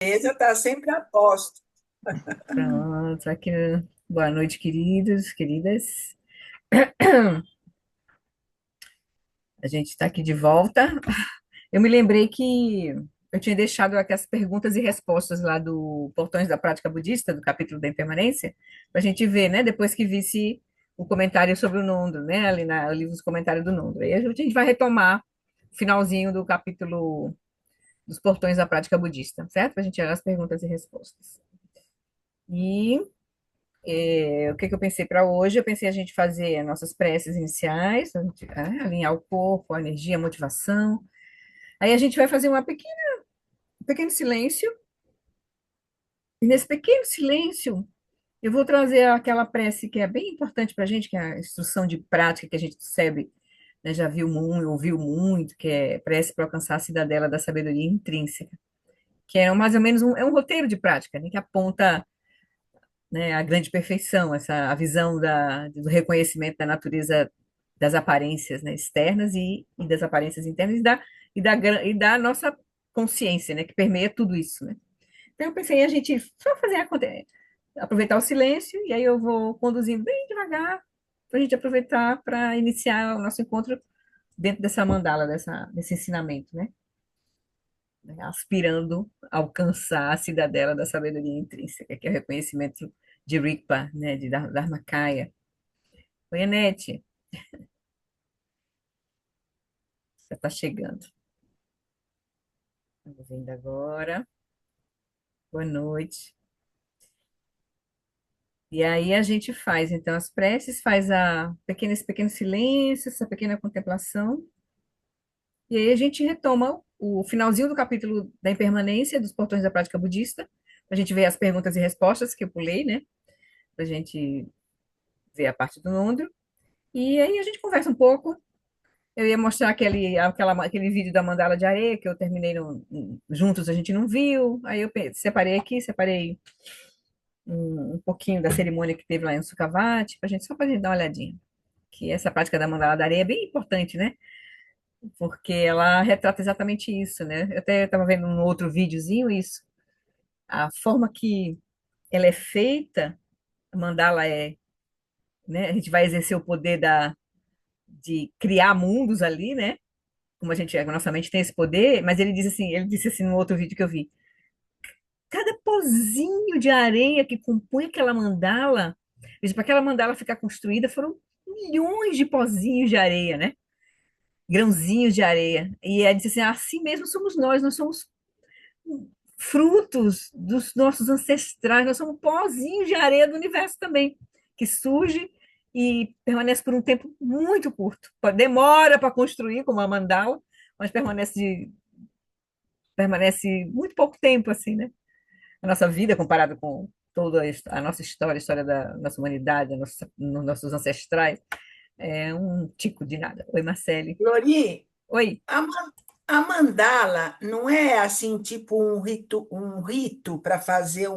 mesa está sempre a posto. Pronto, aqui. Boa noite, queridos, queridas. A gente está aqui de volta. Eu me lembrei que eu tinha deixado aquelas perguntas e respostas lá do Portões da Prática Budista, do capítulo da Impermanência, para a gente ver, né? Depois que visse o comentário sobre o Nondo, né? Ali no livro dos comentários do Nondo. Aí a gente vai retomar o finalzinho do capítulo dos Portões da Prática Budista, certo? Para a gente olhar as perguntas e respostas. E o que que eu pensei para hoje? Eu pensei a gente fazer nossas preces iniciais, a gente, alinhar o corpo, a energia, a motivação. Aí a gente vai fazer um pequeno silêncio, e nesse pequeno silêncio eu vou trazer aquela prece que é bem importante para a gente, que é a instrução de prática que a gente recebe, né, já viu muito, ouviu muito, que é prece para alcançar a cidadela da sabedoria intrínseca, que é mais ou menos é um roteiro de prática, né, que aponta, né, a grande perfeição, a visão do reconhecimento da natureza das aparências, né, externas e das aparências internas e da nossa consciência, né, que permeia tudo isso, né. Então eu pensei em a gente só aproveitar o silêncio e aí eu vou conduzindo bem devagar para a gente aproveitar para iniciar o nosso encontro dentro dessa mandala, desse ensinamento, né, aspirando a alcançar a cidadela da sabedoria intrínseca, que é o reconhecimento de Rigpa, né, de Dharmakaya. Oi, Anete, você está chegando. Estamos vendo agora. Boa noite. E aí a gente faz, então, as preces, faz esse pequeno silêncio, essa pequena contemplação, e aí a gente retoma o finalzinho do capítulo da impermanência dos portões da prática budista, a gente ver as perguntas e respostas que eu pulei, né? Para a gente ver a parte do Nondro. E aí a gente conversa um pouco. Eu ia mostrar aquele vídeo da mandala de areia que eu terminei juntos, a gente não viu. Aí eu separei aqui, separei um pouquinho da cerimônia que teve lá em Sukhavati, só para a gente dar uma olhadinha. Que essa prática da mandala da areia é bem importante, né? Porque ela retrata exatamente isso, né? Eu até estava vendo um outro videozinho isso. A forma que ela é feita, a mandala né? A gente vai exercer o poder de criar mundos ali, né? Como a nossa mente tem esse poder, mas ele disse assim no outro vídeo que eu vi, cada pozinho de areia que compõe aquela mandala, para aquela mandala ficar construída foram milhões de pozinhos de areia, né? Grãozinhos de areia. E ele disse assim mesmo somos nós somos frutos dos nossos ancestrais, nós somos pozinhos de areia do universo também, que surge e permanece por um tempo muito curto. Demora para construir, como a mandala, mas permanece muito pouco tempo, assim, né? A nossa vida, comparada com toda a nossa história, a história da nossa humanidade, nossos ancestrais, é um tico de nada. Oi, Marcele. Lori, Oi. a mandala não é assim, tipo um rito para fazer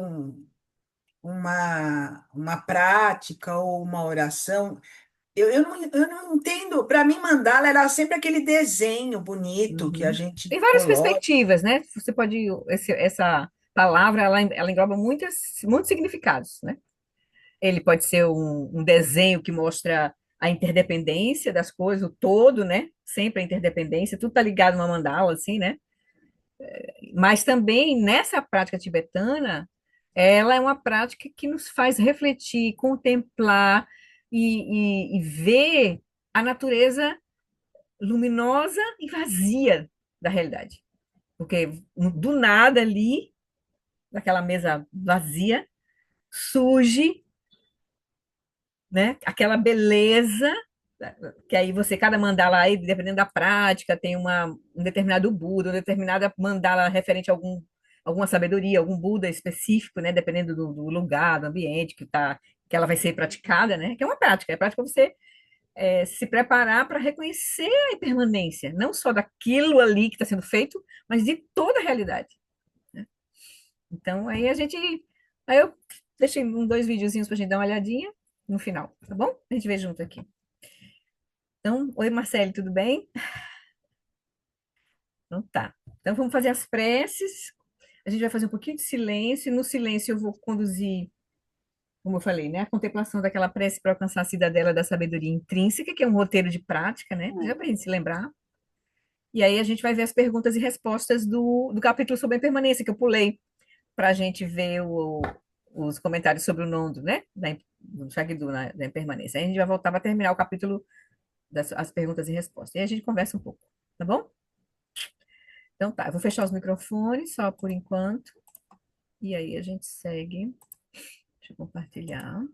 uma prática ou uma oração. Eu não entendo. Para mim, mandala era sempre aquele desenho bonito que a Uhum. gente Tem várias coloca. perspectivas, né? Você pode. Essa palavra ela engloba muitos significados, né? Ele pode ser um desenho que mostra a interdependência das coisas, o todo, né? Sempre a interdependência, tudo está ligado numa mandala, assim, né? Mas também nessa prática tibetana, ela é uma prática que nos faz refletir, contemplar e ver a natureza luminosa e vazia da realidade. Porque do nada ali, naquela mesa vazia, surge, né, aquela beleza que aí cada mandala aí, dependendo da prática, tem um determinado Buda, uma determinada mandala referente a alguma sabedoria, algum Buda específico, né, dependendo do lugar, do ambiente que ela vai ser praticada, né, que é prática você se preparar para reconhecer a impermanência, não só daquilo ali que está sendo feito, mas de toda a realidade. Né? Então, aí eu deixei dois videozinhos para a gente dar uma olhadinha no final, tá bom? A gente vê junto aqui. Então, oi Marcelo, tudo bem? Então tá. Então vamos fazer as preces. A gente vai fazer um pouquinho de silêncio, e no silêncio eu vou conduzir, como eu falei, né, a contemplação daquela prece para alcançar a cidadela da sabedoria intrínseca, que é um roteiro de prática, né, já para a gente se lembrar. E aí a gente vai ver as perguntas e respostas do capítulo sobre a impermanência, que eu pulei, para a gente ver os comentários sobre o nondo, né, do Shagdu, da impermanência. Aí a gente vai voltar para terminar o capítulo das as perguntas e respostas. E aí a gente conversa um pouco, tá bom? Então tá, eu vou fechar os microfones só por enquanto. E aí a gente segue. Deixa eu compartilhar.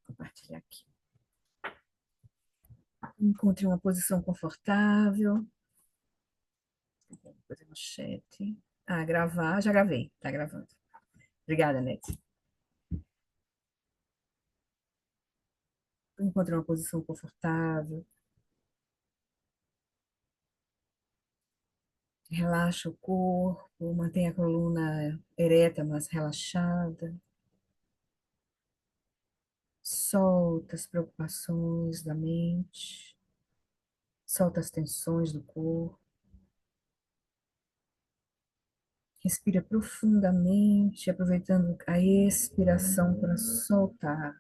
Compartilhar aqui. Encontre uma posição confortável. Coisa no chat. Ah, gravar, já gravei, tá gravando. Obrigada, Nete. Encontre uma posição confortável. Relaxa o corpo, mantenha a coluna ereta, mas relaxada. Solta as preocupações da mente. Solta as tensões do corpo. Respira profundamente, aproveitando a expiração para soltar.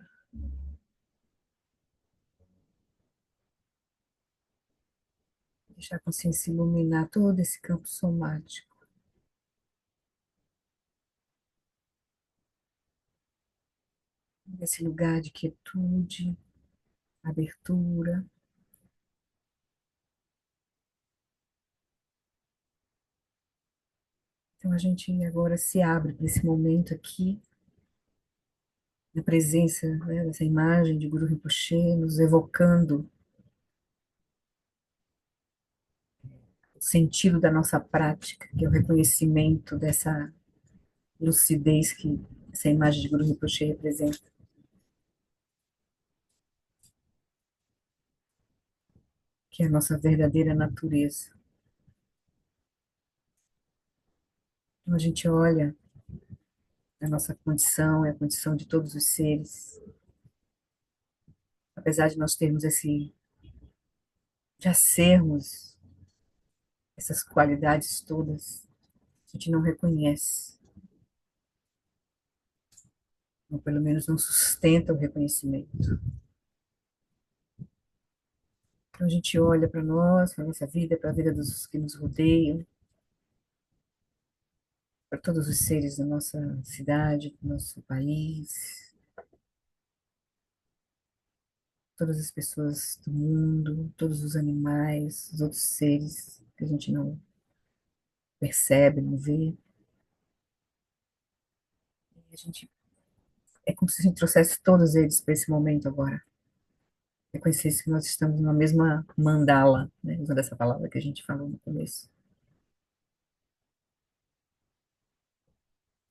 Deixar a consciência iluminar todo esse campo somático. Esse lugar de quietude, abertura. Então a gente agora se abre para esse momento aqui, na presença, né, dessa imagem de Guru Rinpoche, nos evocando o sentido da nossa prática, que é o reconhecimento dessa lucidez que essa imagem de Guru Rinpoche representa, que é a nossa verdadeira natureza. Então a gente olha a nossa condição, é a condição de todos os seres, apesar de nós termos esse, já sermos essas qualidades todas, a gente não reconhece, ou pelo menos não sustenta o reconhecimento. Então a gente olha para nós, para a nossa vida, para a vida dos que nos rodeiam, para todos os seres da nossa cidade, do nosso país, todas as pessoas do mundo, todos os animais, os outros seres que a gente não percebe, não vê. E a gente, é como se a gente trouxesse todos eles para esse momento agora. Reconhecesse que nós estamos numa mesma mandala, né? Usando essa palavra que a gente falou no começo.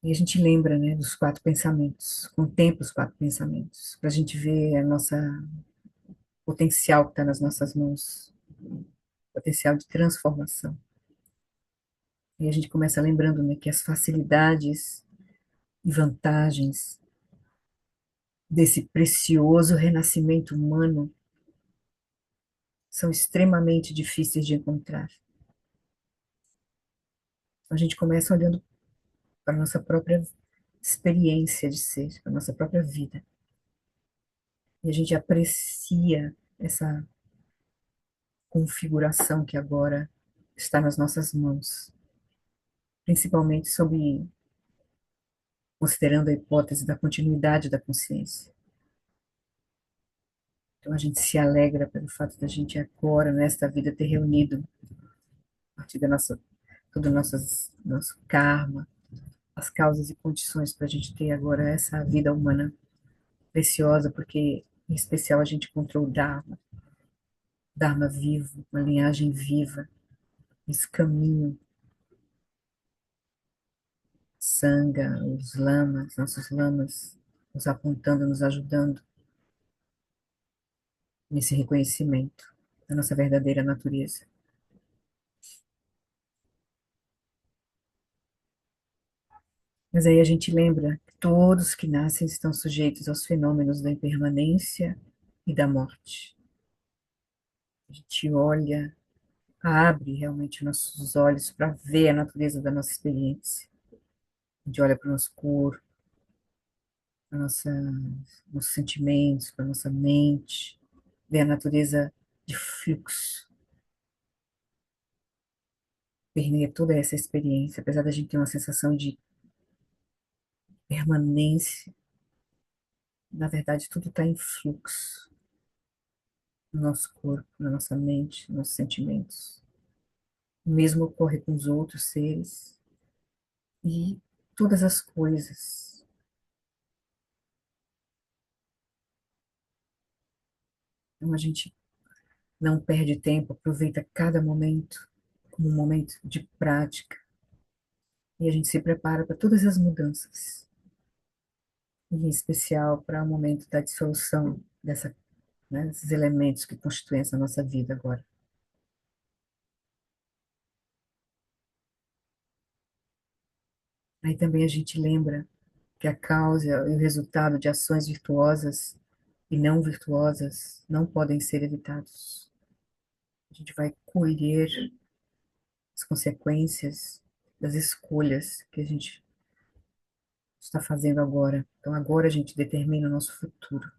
E a gente lembra, né, dos quatro pensamentos, contempla os quatro pensamentos, para a gente ver a nossa potencial que está nas nossas mãos, potencial de transformação. E a gente começa lembrando, né, que as facilidades e vantagens desse precioso renascimento humano são extremamente difíceis de encontrar. Então, a gente começa olhando para a nossa própria experiência de ser, para a nossa própria vida. E a gente aprecia essa configuração que agora está nas nossas mãos, principalmente sob considerando a hipótese da continuidade da consciência. Então a gente se alegra pelo fato da gente agora, nesta vida, ter reunido, a partir da nossa, todo o nosso karma, as causas e condições para a gente ter agora essa vida humana preciosa, porque, em especial, a gente encontrou o Dharma, Dharma vivo, uma linhagem viva, esse caminho, Sangha, os lamas, nossos lamas, nos apontando, nos ajudando nesse reconhecimento da nossa verdadeira natureza. Mas aí a gente lembra que todos que nascem estão sujeitos aos fenômenos da impermanência e da morte. A gente olha abre realmente nossos olhos para ver a natureza da nossa experiência. A gente olha para o nosso corpo, para nossos sentimentos, para nossa mente, vê a natureza de fluxo, permeia toda essa experiência, apesar da gente ter uma sensação de permanência, na verdade tudo está em fluxo no nosso corpo, na nossa mente, nos nossos sentimentos. O mesmo ocorre com os outros seres e todas as coisas. Então a gente não perde tempo, aproveita cada momento como um momento de prática e a gente se prepara para todas as mudanças, e em especial para o momento da dissolução desses elementos que constituem essa nossa vida agora. Aí também a gente lembra que a causa e o resultado de ações virtuosas e não virtuosas não podem ser evitados. A gente vai colher as consequências das escolhas que a gente está fazendo agora. Então, agora a gente determina o nosso futuro.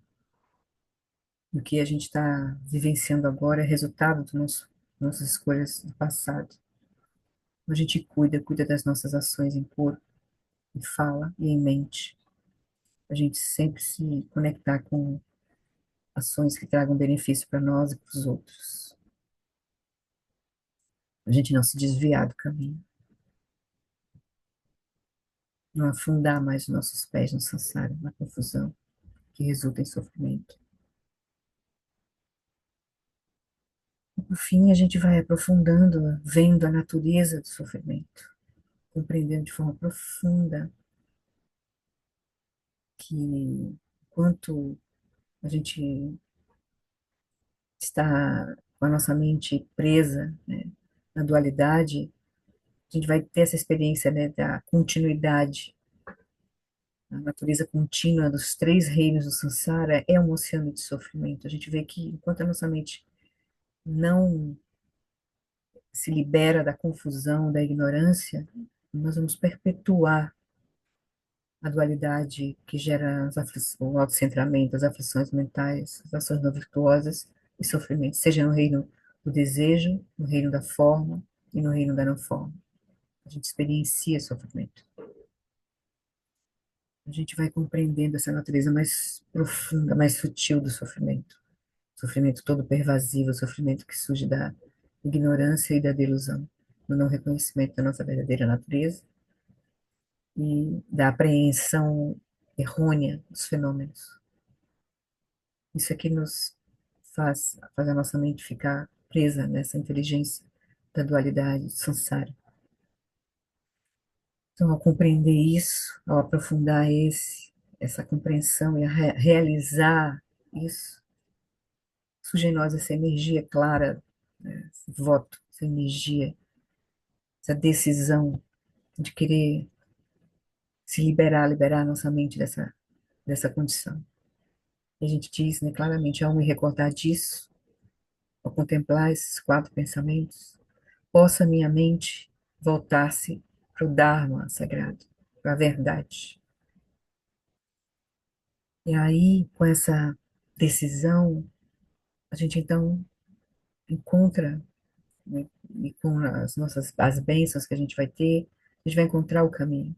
O que a gente está vivenciando agora é resultado nossas escolhas do passado. A gente cuida das nossas ações em corpo, em fala e em mente. A gente sempre se conectar com ações que tragam benefício para nós e para os outros. A gente não se desviar do caminho, não afundar mais os nossos pés no samsara, na confusão que resulta em sofrimento. E, por fim, a gente vai aprofundando, vendo a natureza do sofrimento, compreendendo de forma profunda que quanto a gente está com a nossa mente presa, né, na dualidade, a gente vai ter essa experiência, né, da continuidade. A natureza contínua dos três reinos do samsara é um oceano de sofrimento. A gente vê que enquanto a nossa mente não se libera da confusão, da ignorância, nós vamos perpetuar a dualidade que gera o autocentramento, as aflições mentais, as ações não virtuosas e sofrimento, seja no reino do desejo, no reino da forma e no reino da não forma. A gente experiencia sofrimento. A gente vai compreendendo essa natureza mais profunda, mais sutil do sofrimento. Sofrimento todo pervasivo, sofrimento que surge da ignorância e da delusão, do não reconhecimento da nossa verdadeira natureza e da apreensão errônea dos fenômenos. Isso é que nos faz a nossa mente ficar presa nessa inteligência da dualidade, do samsara. Então, ao compreender isso, ao aprofundar essa compreensão e a realizar isso, surge em nós essa energia clara, né, esse voto, essa energia, essa decisão de querer se liberar, liberar a nossa mente dessa condição. E a gente diz, né, claramente, ao me recordar disso, ao contemplar esses quatro pensamentos, possa minha mente voltar-se para o Dharma sagrado, para a verdade. E aí, com essa decisão, a gente então encontra, né, e com as bênçãos que a gente vai ter, a gente vai encontrar o caminho,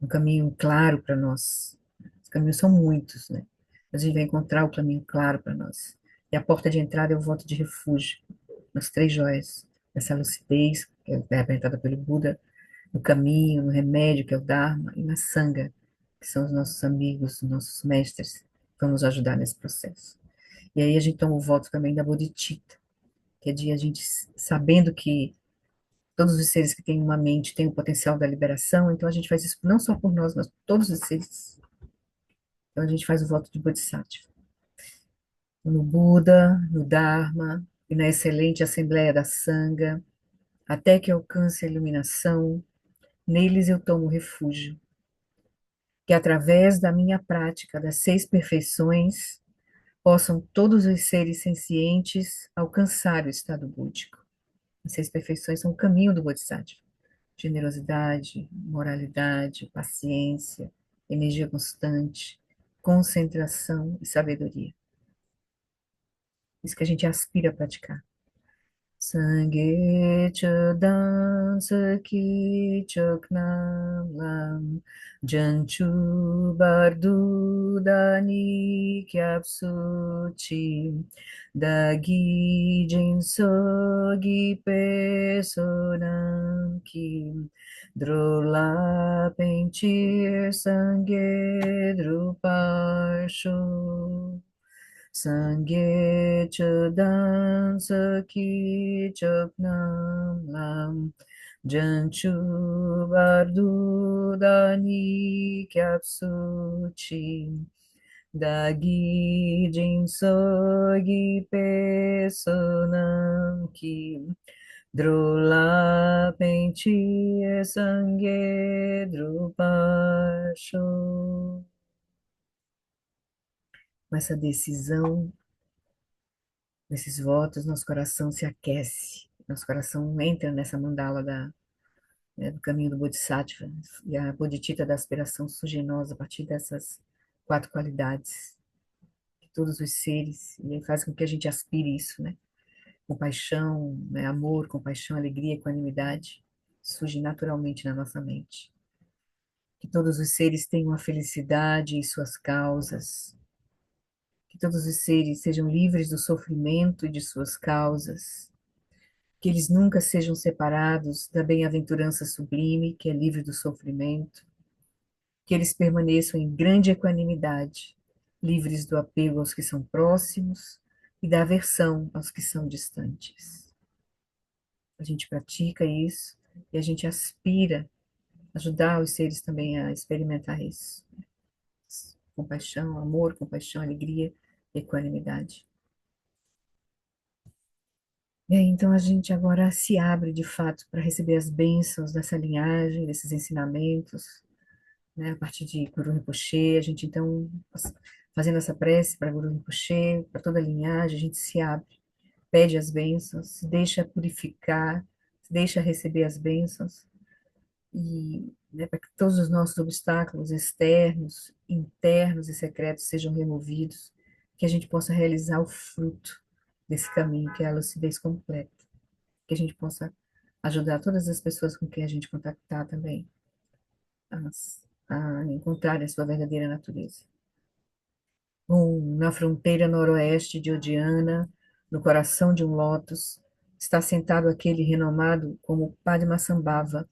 um caminho claro para nós. Os caminhos são muitos, né? Mas a gente vai encontrar o caminho claro para nós. E a porta de entrada é o voto de refúgio, nas três joias, nessa lucidez, que é representada pelo Buda, no caminho, no remédio, que é o Dharma, e na Sangha, que são os nossos amigos, os nossos mestres, que vão nos ajudar nesse processo. E aí a gente toma o voto também da Bodhicitta, que é de a gente sabendo que todos os seres que têm uma mente têm o potencial da liberação, então a gente faz isso não só por nós, mas por todos os seres. Então a gente faz o voto de Bodhisattva. No Buda, no Dharma e na excelente Assembleia da Sangha, até que alcance a iluminação, neles eu tomo refúgio, que através da minha prática das seis perfeições, possam todos os seres sencientes alcançar o estado búdico. As seis perfeições são o caminho do Bodhisattva. Generosidade, moralidade, paciência, energia constante, concentração e sabedoria. Isso que a gente aspira a praticar. Sangye chodam saki choknam lam janchu bardu dani kyapsu chi dagi jinso gi pesonam kim drola penchir sangye druparsho Sangye chodam saki choknam lam janchu bardu dani kyapsu chi dagi jinso gi pesonam ki drola penchi sangye drupasho. Com essa decisão, nesses votos, nosso coração se aquece, nosso coração entra nessa mandala do caminho do Bodhisattva, e a Bodhicitta da aspiração surge em nós a partir dessas quatro qualidades, que todos os seres, e faz com que a gente aspire isso, né? Compaixão, né? Amor, compaixão, alegria, equanimidade, surge naturalmente na nossa mente. Que todos os seres tenham a felicidade e suas causas, que todos os seres sejam livres do sofrimento e de suas causas, que eles nunca sejam separados da bem-aventurança sublime, que é livre do sofrimento, que eles permaneçam em grande equanimidade, livres do apego aos que são próximos e da aversão aos que são distantes. A gente pratica isso e a gente aspira a ajudar os seres também a experimentar isso. Compaixão, amor, compaixão, alegria, equanimidade. E aí, então a gente agora se abre de fato para receber as bênçãos dessa linhagem, desses ensinamentos, né? A partir de Guru Rinpoche, a gente então, fazendo essa prece para Guru Rinpoche, para toda a linhagem, a gente se abre, pede as bênçãos, se deixa purificar, se deixa receber as bênçãos, e né, para que todos os nossos obstáculos externos, internos e secretos sejam removidos, que a gente possa realizar o fruto desse caminho, que é a lucidez completa, que a gente possa ajudar todas as pessoas com quem a gente contactar também a encontrar a sua verdadeira natureza. Na fronteira noroeste de Odiana, no coração de um lótus, está sentado aquele renomado como Padmasambhava,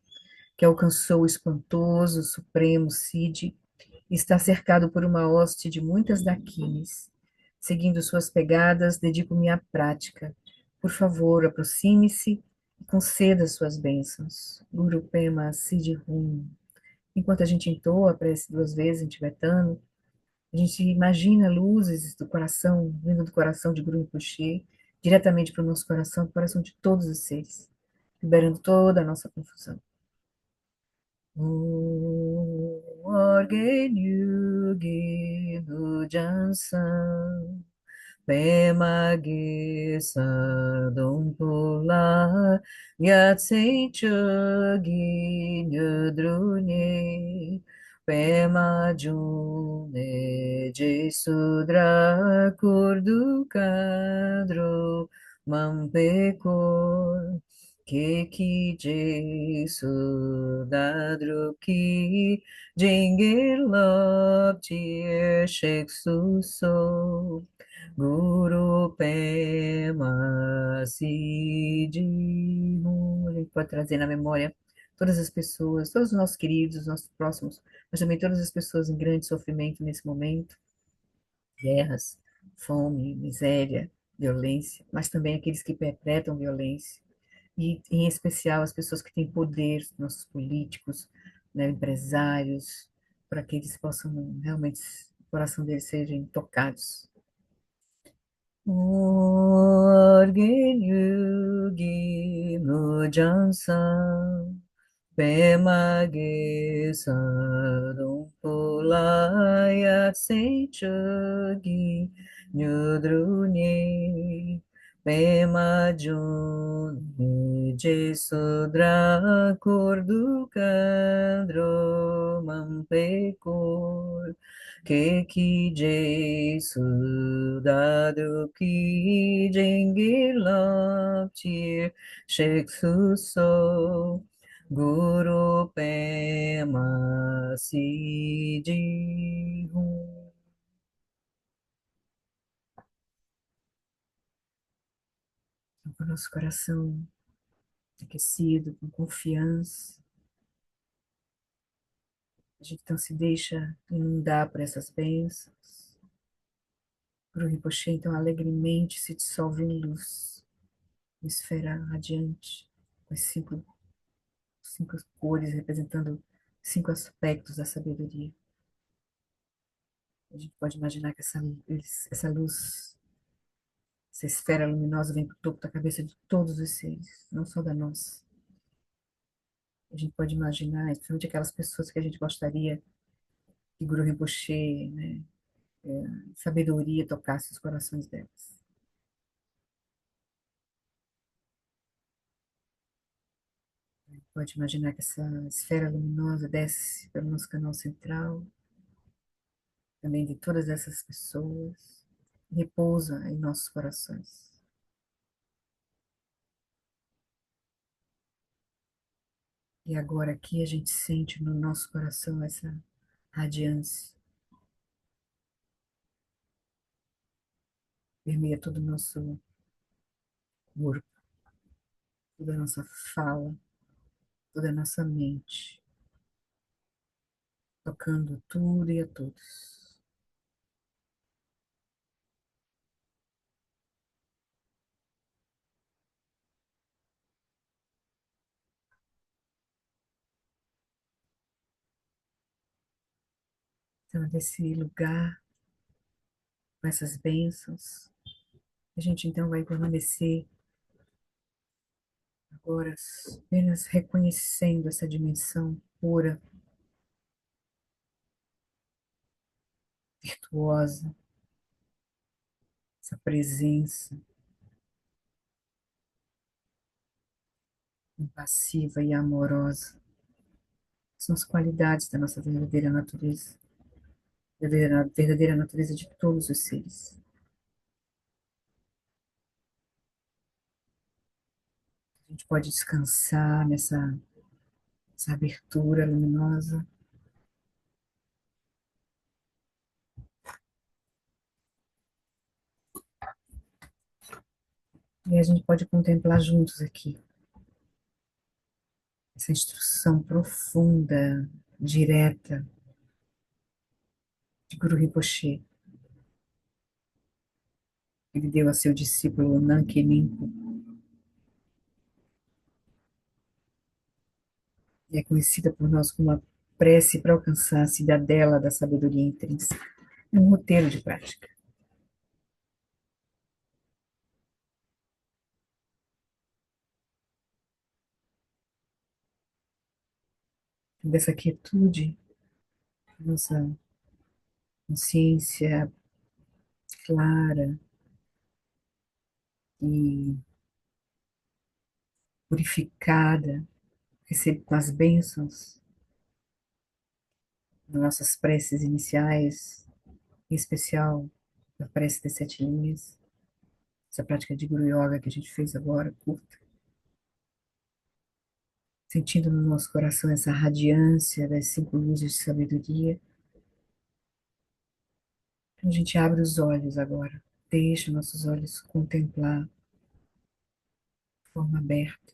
que alcançou o espantoso supremo Siddhi e está cercado por uma hoste de muitas dakinis. Seguindo suas pegadas, dedico-me à prática. Por favor, aproxime-se e conceda suas bênçãos. Guru Pema Siddhi Hum. Enquanto a gente entoa a prece duas vezes em tibetano, a gente imagina luzes do coração, vindo do coração de Guru Rinpoche, diretamente para o nosso coração, para o coração de todos os seres, liberando toda a nossa confusão. Orgenu Ginu Jansan Pema Gisa Dumpula Yatse Chogi Nyudrunye Pema June Jesudra Kurdu Kadro Mampekor Keki Jesu Dadruki Jingilop Tier Sheksu So Guru Pema Siddhi Hum. A gente pode trazer na memória todas as pessoas, todos os nossos queridos, os nossos próximos, mas também todas as pessoas em grande sofrimento nesse momento, guerras, fome, miséria, violência, mas também aqueles que perpetram violência, e em especial as pessoas que têm poder, nossos políticos, né, empresários, para que eles possam realmente, o coração deles sejam tocados. Orgen Yugi Mujansan Pema Gesadum Pulaya Seichagi Nyudruni Pema Juni Jesudra Kurdu Kandro Mampekor Keki Jesu Dadu Ki Jengiloptir Shek Suso Guru Pema Sidi com o nosso coração aquecido, com confiança. A gente então se deixa inundar por essas bênçãos. Guru Rinpoche, então, alegremente se dissolve em luz, uma esfera radiante, com as cinco cores representando cinco aspectos da sabedoria. A gente pode imaginar que essa luz, essa esfera luminosa vem para o topo da cabeça de todos os seres, não só da nossa. A gente pode imaginar, especialmente aquelas pessoas que a gente gostaria que Guru Rinpoche, né, sabedoria tocasse os corações delas. Pode imaginar que essa esfera luminosa desce pelo nosso canal central, também de todas essas pessoas, e repousa em nossos corações. E agora aqui a gente sente no nosso coração essa radiância, permeia todo o nosso corpo, toda a nossa fala, toda a nossa mente, tocando tudo e a todos. Então, desse lugar, com essas bênçãos, a gente então vai permanecer agora apenas reconhecendo essa dimensão pura, virtuosa, essa presença compassiva e amorosa. São as qualidades da nossa verdadeira natureza, da verdadeira natureza de todos os seres. A gente pode descansar essa abertura luminosa e a gente pode contemplar juntos aqui essa instrução profunda, direta de Guru Rinpoche. Ele deu a seu discípulo Nanki Nimpo e é conhecida por nós como a prece para alcançar a cidadela da sabedoria intrínseca. É um roteiro de prática. Dessa quietude, nossa consciência clara e purificada, recebe com as bênçãos das nossas preces iniciais, em especial a prece das 7 linhas, essa prática de Guru Yoga que a gente fez agora, curta, sentindo no nosso coração essa radiância das 5 luzes de sabedoria. A gente abre os olhos agora, deixa nossos olhos contemplar de forma aberta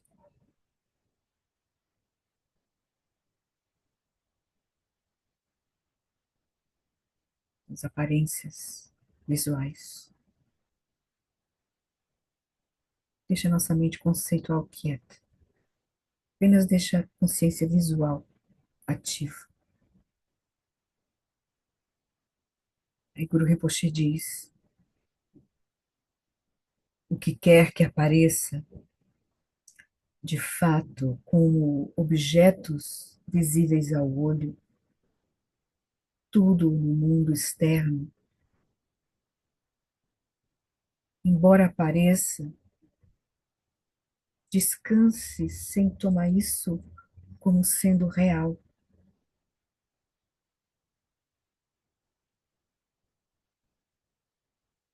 as aparências visuais. Deixa nossa mente conceitual quieta. Apenas deixa a consciência visual ativa. Aí Guru Rinpoche diz: o que quer que apareça, de fato, como objetos visíveis ao olho, tudo no mundo externo embora pareça, descanse sem tomar isso como sendo real.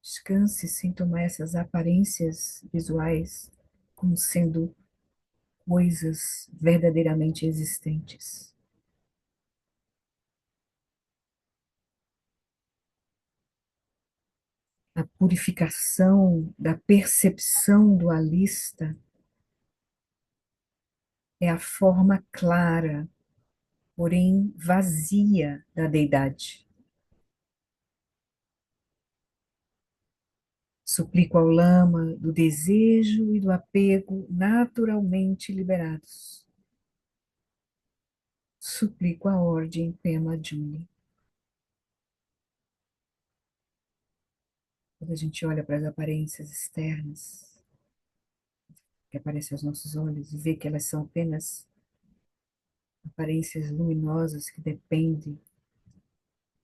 Descanse sem tomar essas aparências visuais como sendo coisas verdadeiramente existentes. A purificação da percepção dualista é a forma clara, porém vazia da deidade. Suplico ao lama do desejo e do apego naturalmente liberados. Suplico a ordem Pema Juni. Quando a gente olha para as aparências externas que aparecem aos nossos olhos e vê que elas são apenas aparências luminosas que dependem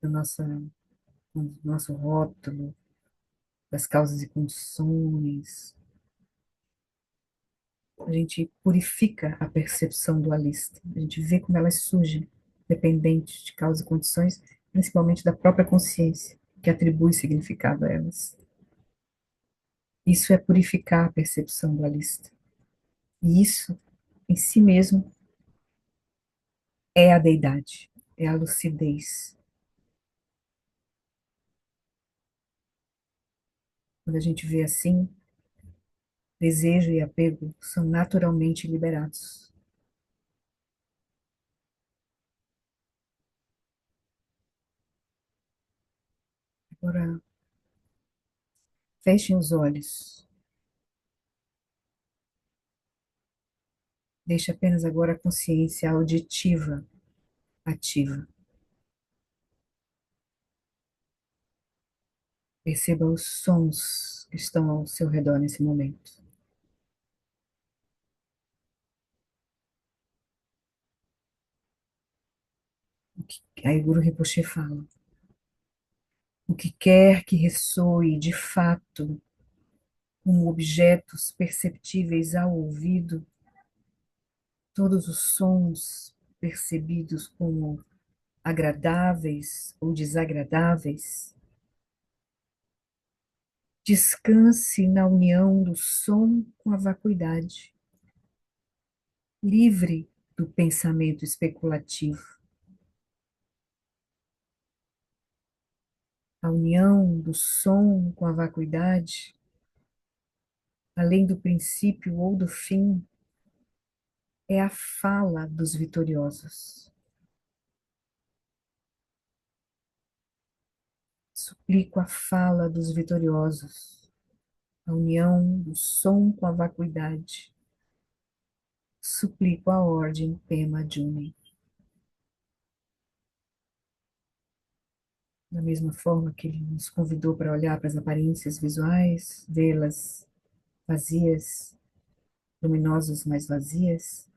do nosso rótulo, das causas e condições, a gente purifica a percepção dualista. A gente vê como elas surgem, dependentes de causas e condições, principalmente da própria consciência, que atribui significado a elas. Isso é purificar a percepção dualista. E isso, em si mesmo, é a deidade, é a lucidez. Quando a gente vê assim, desejo e apego são naturalmente liberados. Agora, fechem os olhos. Deixe apenas agora a consciência auditiva ativa. Perceba os sons que estão ao seu redor nesse momento. Aí o Guru Rinpoche fala: o que quer que ressoe de fato como objetos perceptíveis ao ouvido, todos os sons percebidos como agradáveis ou desagradáveis, descanse na união do som com a vacuidade, livre do pensamento especulativo. A união do som com a vacuidade, além do princípio ou do fim, é a fala dos vitoriosos. Suplico a fala dos vitoriosos, a união do som com a vacuidade. Suplico a ordem Pema Juni. Da mesma forma que ele nos convidou para olhar para as aparências visuais, vê-las vazias, luminosas, mas vazias,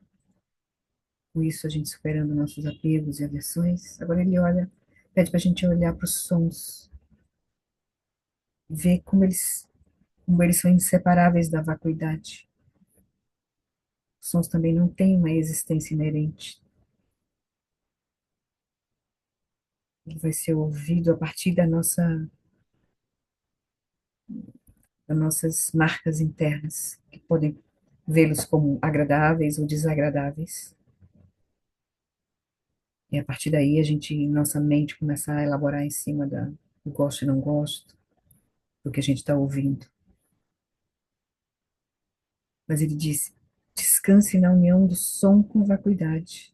com isso a gente superando nossos apegos e aversões. Agora ele olha, pede para a gente olhar para os sons, ver como eles são inseparáveis da vacuidade. Os sons também não têm uma existência inerente. Ele vai ser ouvido a partir das nossas marcas internas, que podem vê-los como agradáveis ou desagradáveis. E a partir daí a gente, nossa mente começa a elaborar em cima do gosto e não gosto, do que a gente está ouvindo. Mas ele disse, descanse na união do som com a vacuidade,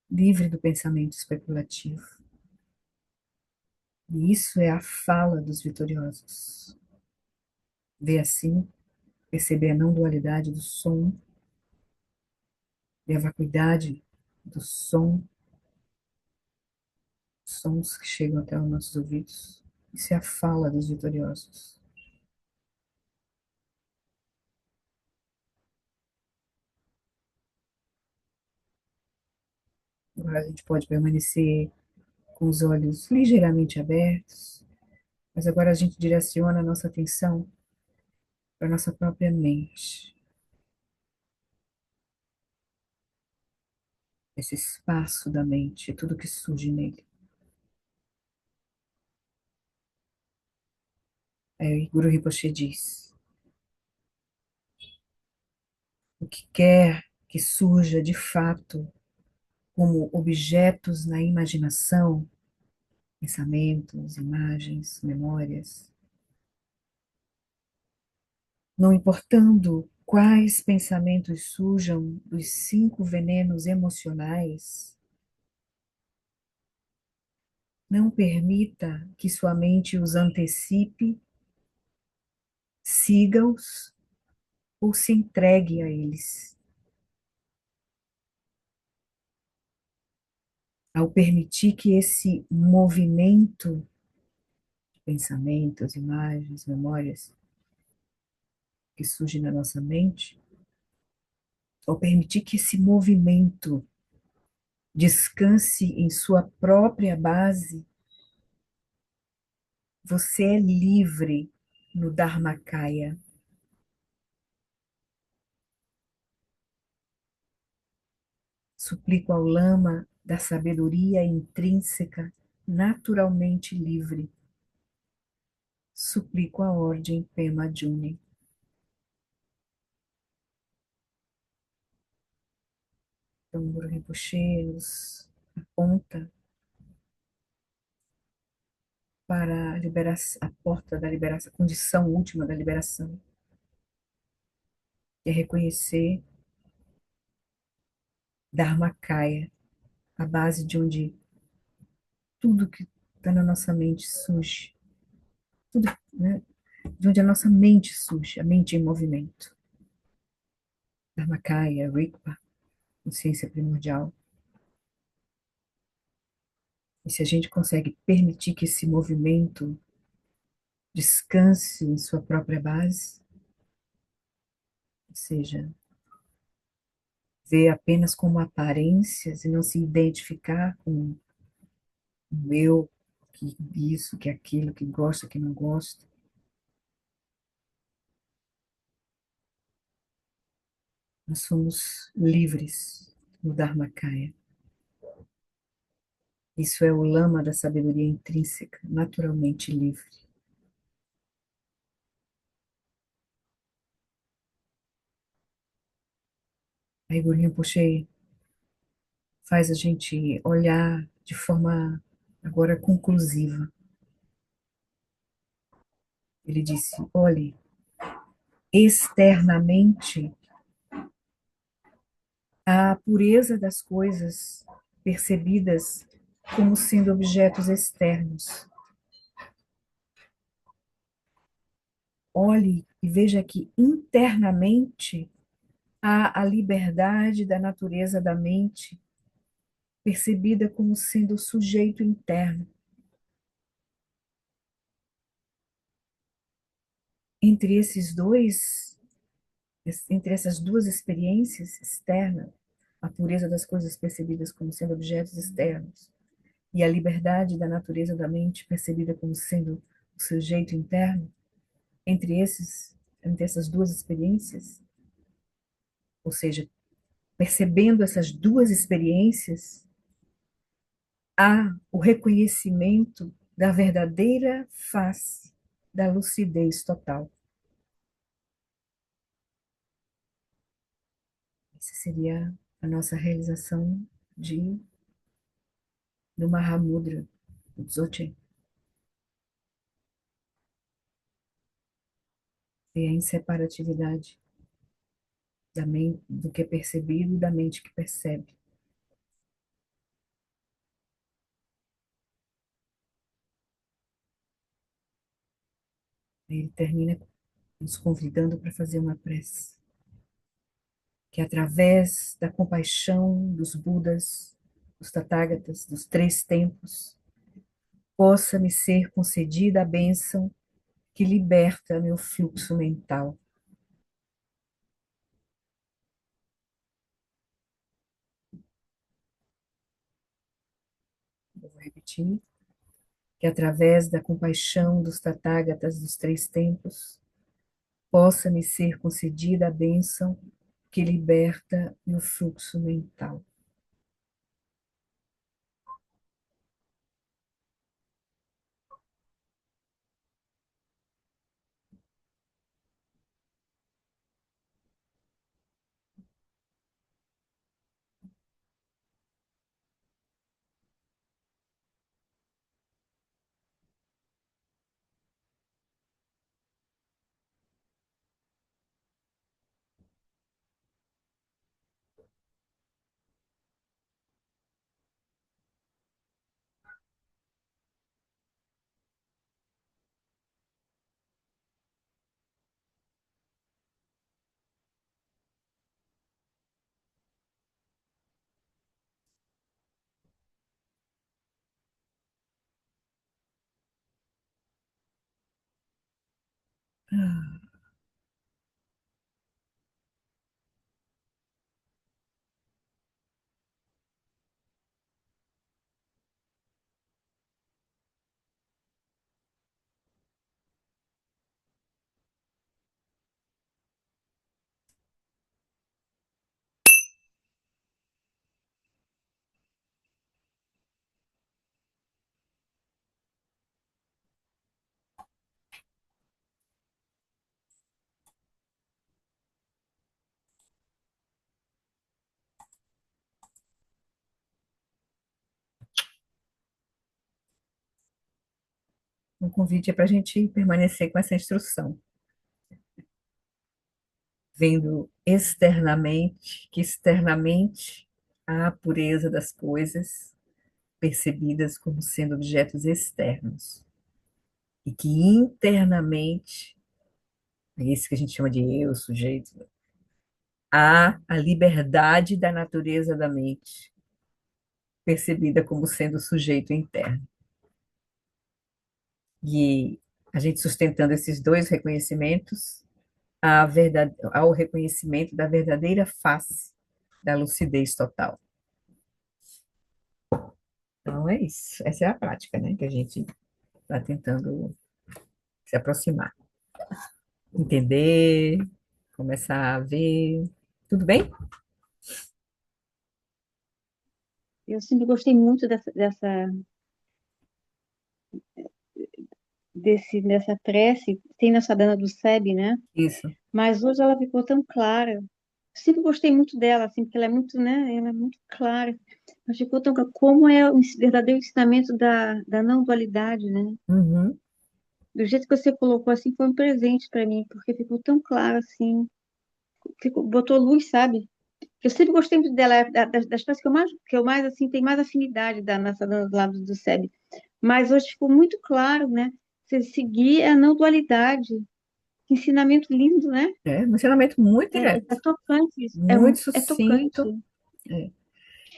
livre do pensamento especulativo. E isso é a fala dos vitoriosos. Ver assim, perceber a não dualidade do som, ver a vacuidade do som, sons que chegam até os nossos ouvidos. Isso é a fala dos vitoriosos. Agora a gente pode permanecer com os olhos ligeiramente abertos, Mas agora a gente direciona a nossa atenção para a nossa própria mente, esse espaço da mente, tudo que surge nele. Aí Guru Rinpoche diz: o que quer que surja de fato como objetos na imaginação, pensamentos, imagens, memórias, não importando quais pensamentos surjam dos 5 venenos emocionais, não permita que sua mente os antecipe, siga-os ou se entregue a eles. Ao permitir que esse movimento de pensamentos, imagens, memórias que surge na nossa mente, ao permitir que esse movimento descanse em sua própria base, você é livre no Dharmakaya. Suplico ao Lama da sabedoria intrínseca, naturalmente livre. Suplico a ordem Pema Juni. Então, o Guru Rinpoche nos aponta para a liberação, a porta da liberação, a condição última da liberação, que é reconhecer Dharmakaya, a base de onde tudo que está na nossa mente surge, tudo, né? De onde a nossa mente surge, a mente em movimento. Dharmakaya, Rigpa, consciência primordial. E se a gente consegue permitir que esse movimento descanse em sua própria base, ou seja, ver apenas como aparências e não se identificar com o eu, que isso, que aquilo, que gosta, que não gosta, nós somos livres no Dharmakaya. Isso é o lama da sabedoria intrínseca, naturalmente livre. Aí Guru Rinpoche faz a gente olhar de forma agora conclusiva. Ele disse: olhe externamente a pureza das coisas percebidas como sendo objetos externos. Olhe e veja que internamente há a liberdade da natureza da mente, percebida como sendo o sujeito interno. Entre esses dois, entre essas duas experiências externas, a pureza das coisas percebidas como sendo objetos externos e a liberdade da natureza da mente percebida como sendo o sujeito interno, entre essas duas experiências, ou seja, percebendo essas duas experiências, há o reconhecimento da verdadeira face da lucidez total. Essa seria a nossa realização de do Mahamudra, do Dzogchen, e a inseparatividade da mente, do que é percebido e da mente que percebe. Ele termina nos convidando para fazer uma prece, que através da compaixão dos Budas, dos Tathagatas, dos 3 tempos, possa me ser concedida a bênção que liberta meu fluxo mental. Eu vou repetir. que através da compaixão dos Tathagatas dos três tempos possa me ser concedida a bênção que liberta o fluxo mental. O convite é para a gente permanecer com essa instrução, vendo externamente, que externamente há a pureza das coisas percebidas como sendo objetos externos, e que internamente, é isso que a gente chama de eu, sujeito, há a liberdade da natureza da mente, percebida como sendo sujeito interno. E a gente sustentando esses dois reconhecimentos, ao reconhecimento da verdadeira face da lucidez total. Então é isso, essa é a prática, né, que a gente está tentando se aproximar, entender, começar a ver. Tudo bem? Eu sempre gostei muito dessa prece, tem na sadhana do SEB, né? Isso. Mas hoje ela ficou tão clara. Eu sempre gostei muito dela, assim, porque ela é muito, né? Ela é muito clara. Mas ficou tão clara. Como é o verdadeiro ensinamento da não dualidade, né? Uhum. Do jeito que você colocou, assim, foi um presente para mim, porque ficou tão claro, assim. Botou luz, sabe? Eu sempre gostei muito dela, das peças que eu mais, assim, tem mais afinidade nessa do lado do SEB. Mas hoje ficou muito claro, né? Você seguir a não dualidade. Que ensinamento lindo, né? É um ensinamento muito É direto, tocante isso. muito É tocante. sucinto. É.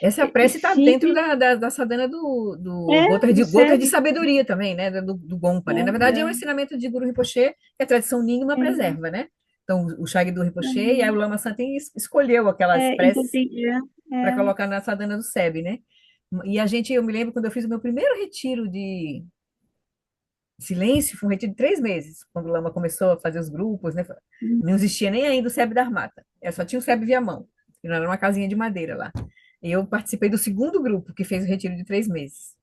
Essa E prece está dentro simples. da sadhana do É, do gotas de SEB. sabedoria também, né? Do Gompa, né? Na verdade, é um ensinamento de Guru Rinpoche que a tradição Nyingma É, preserva, né? Então, o Shagdu Rinpoche e aí o é, Lama Santen escolheu aquelas então preces tem, para é, colocar na sadhana do SEB, né? E a gente, eu me lembro quando eu fiz o meu primeiro retiro de silêncio, foi um retiro de 3 meses, quando o Lama começou a fazer os grupos, né? Não existia nem ainda o SEB da Armata, só tinha o SEB Viamão, e não era uma casinha de madeira lá. E eu participei do segundo grupo, que fez o retiro de 3 meses.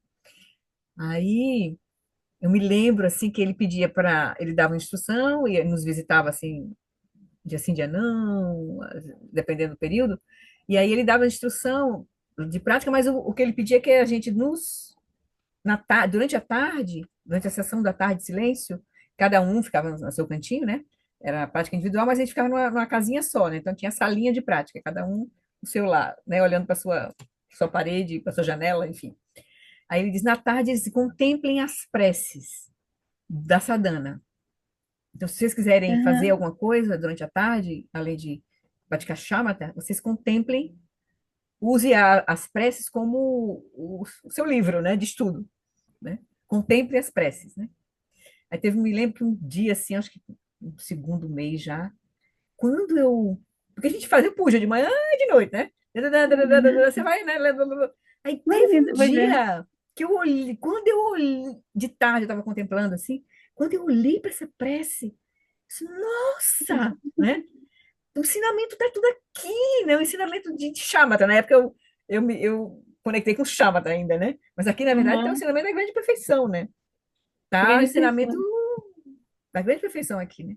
Aí eu me lembro, assim, que ele pedia para. Ele dava instrução e nos visitava, assim, dia sim, dia não, dependendo do período. E aí ele dava instrução de prática, mas o que ele pedia é que a gente durante a tarde, durante a sessão da tarde de silêncio, cada um ficava no seu cantinho, né? Era a prática individual, mas a gente ficava numa casinha só, né? Então tinha salinha de prática, cada um no seu lado, né? Olhando para sua parede, para sua janela, enfim. Aí ele diz: na tarde, eles contemplem as preces da sadhana. Então, se vocês quiserem fazer aham, alguma coisa durante a tarde, além de praticar shamatha, vocês contemplem, use as preces como o seu livro, né, de estudo, né? Contemple as preces, né? Aí me lembro que um dia, assim, acho que no segundo mês já, quando eu. Porque a gente fazia puja de manhã e de noite, né? Você vai, né? Aí teve um pois é. dia. que eu olhei, quando eu olhei, de tarde eu estava contemplando assim, quando eu olhei para essa prece, eu disse, nossa, né? O ensinamento está tudo aqui, né? O ensinamento de Shamatha. Na época eu conectei com o Shamatha ainda, né? Mas aqui, na verdade, está o Aham. ensinamento da grande perfeição, né? Tá o Grande ensinamento perfeição. da grande perfeição aqui, né?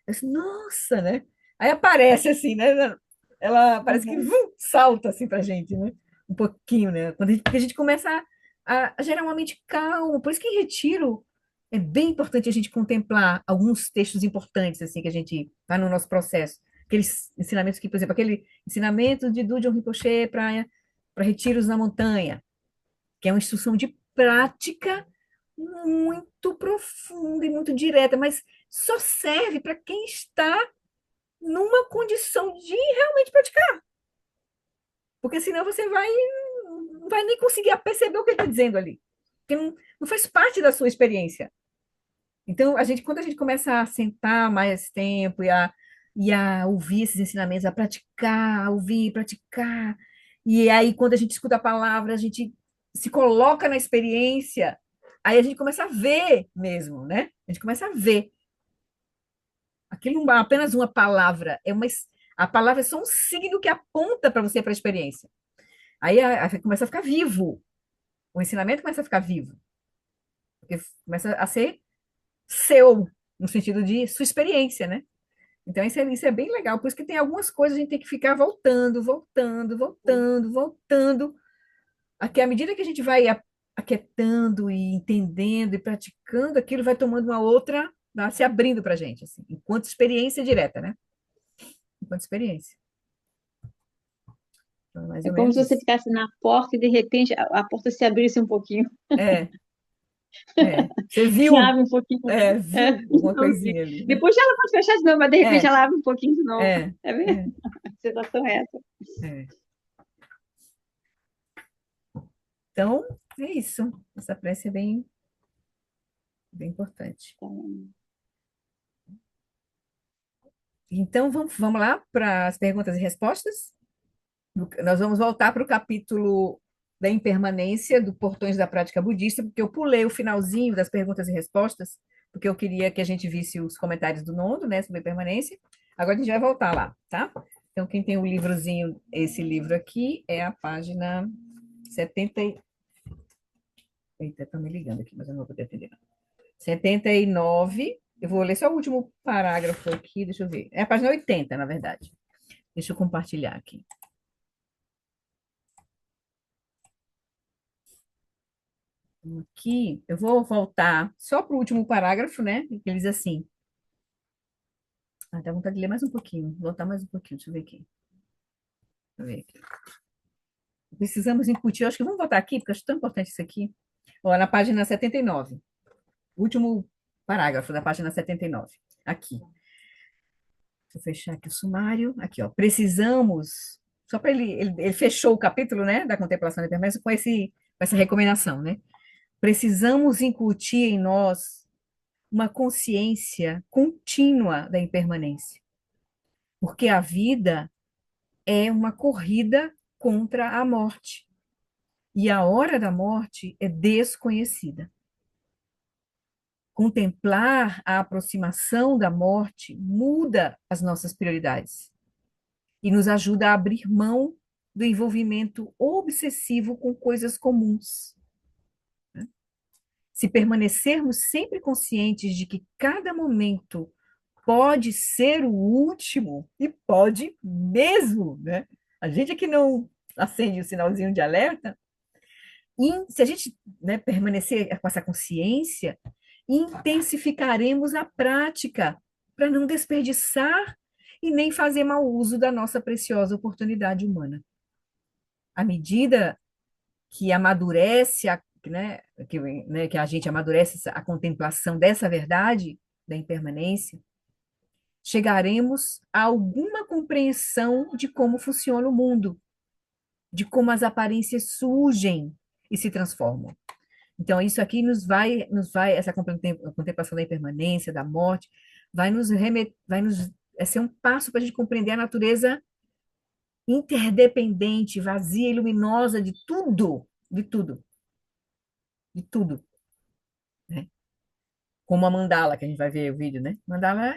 Eu disse, nossa, né? Aí aparece assim, né? Ela parece que Aham. salta assim pra gente, né? Um pouquinho, né? Porque a gente começa a gerar uma mente calma. Por isso que em retiro é bem importante a gente contemplar alguns textos importantes, assim, que a gente vai no nosso processo. Aqueles ensinamentos que, por exemplo, aquele ensinamento de Dudjom Rinpoche para retiros na montanha, que é uma instrução de prática muito profunda e muito direta, mas só serve para quem está numa condição de realmente praticar. Porque senão você não vai nem conseguir perceber o que ele está dizendo ali. Porque não faz parte da sua experiência. Então, quando a gente começa a sentar mais tempo e a ouvir esses ensinamentos, a praticar, a ouvir, praticar, e aí quando a gente escuta a palavra, a gente se coloca na experiência, aí a gente começa a ver mesmo, né? A gente começa a ver. Aquilo não é apenas uma palavra, a palavra é só um signo que aponta para você para a experiência. Aí começa a ficar vivo, o ensinamento começa a ficar vivo, porque começa a ser seu, no sentido de sua experiência, né? Então, isso é bem legal. Por isso que tem algumas coisas que a gente tem que ficar voltando, voltando, voltando, voltando. Aqui, à medida que a gente vai aquietando e entendendo e praticando, aquilo vai tomando uma outra, vai se abrindo para a gente, assim, enquanto experiência direta, né? Enquanto experiência. Então, é mais É ou como menos se você isso. ficasse na porta e de repente a porta se abrisse um pouquinho. É, Você Se viu, abre um pouquinho, né? É, viu alguma não vi. coisinha ali, né? Depois ela pode fechar de novo, mas de repente É, ela abre um pouquinho de novo. é, É mesmo? é, A sensação é essa. é. Então, é isso. Essa prece é bem, bem importante. Então, Então, vamos lá para as perguntas e respostas. Nós vamos voltar para o capítulo da impermanência do Portões da Prática Budista, porque eu pulei o finalzinho das perguntas e respostas, porque eu queria que a gente visse os comentários do Nondo, né, sobre a impermanência. Agora a gente vai voltar lá, tá? Então, quem tem o livrozinho, esse livro aqui, é a página 70. Eita, estão me ligando aqui, mas eu não vou poder atender. 79. Eu vou ler só o último parágrafo aqui, deixa eu ver. É a página 80, na verdade. Deixa eu compartilhar aqui. Aqui, eu vou voltar só para o último parágrafo, né? Que ele diz assim. Dá vontade de ler mais um pouquinho. Voltar mais um pouquinho, deixa eu ver aqui. Deixa eu ver aqui. Precisamos incutir, eu acho que vamos voltar aqui, porque eu acho tão importante isso aqui. Ó, na página 79. Último parágrafo da página 79. Aqui. Deixa eu fechar aqui o sumário. Aqui, ó. Precisamos. Só para ele fechou o capítulo, né, da contemplação da impermanência com essa recomendação, né? Precisamos incutir em nós uma consciência contínua da impermanência, porque a vida é uma corrida contra a morte e a hora da morte é desconhecida. Contemplar a aproximação da morte muda as nossas prioridades e nos ajuda a abrir mão do envolvimento obsessivo com coisas comuns. Se permanecermos sempre conscientes de que cada momento pode ser o último, e pode mesmo, né? A gente é que não acende o sinalzinho de alerta, e se a gente, né, permanecer com essa consciência, intensificaremos a prática para não desperdiçar e nem fazer mau uso da nossa preciosa oportunidade humana. À medida que amadurece, que a gente amadurece a contemplação dessa verdade, da impermanência, chegaremos a alguma compreensão de como funciona o mundo, de como as aparências surgem e se transformam. Então, isso aqui essa contemplação da impermanência, da morte, vai ser um passo para a gente compreender a natureza interdependente, vazia e luminosa de tudo, de tudo, né? Como a mandala, que a gente vai ver o vídeo, né? Mandala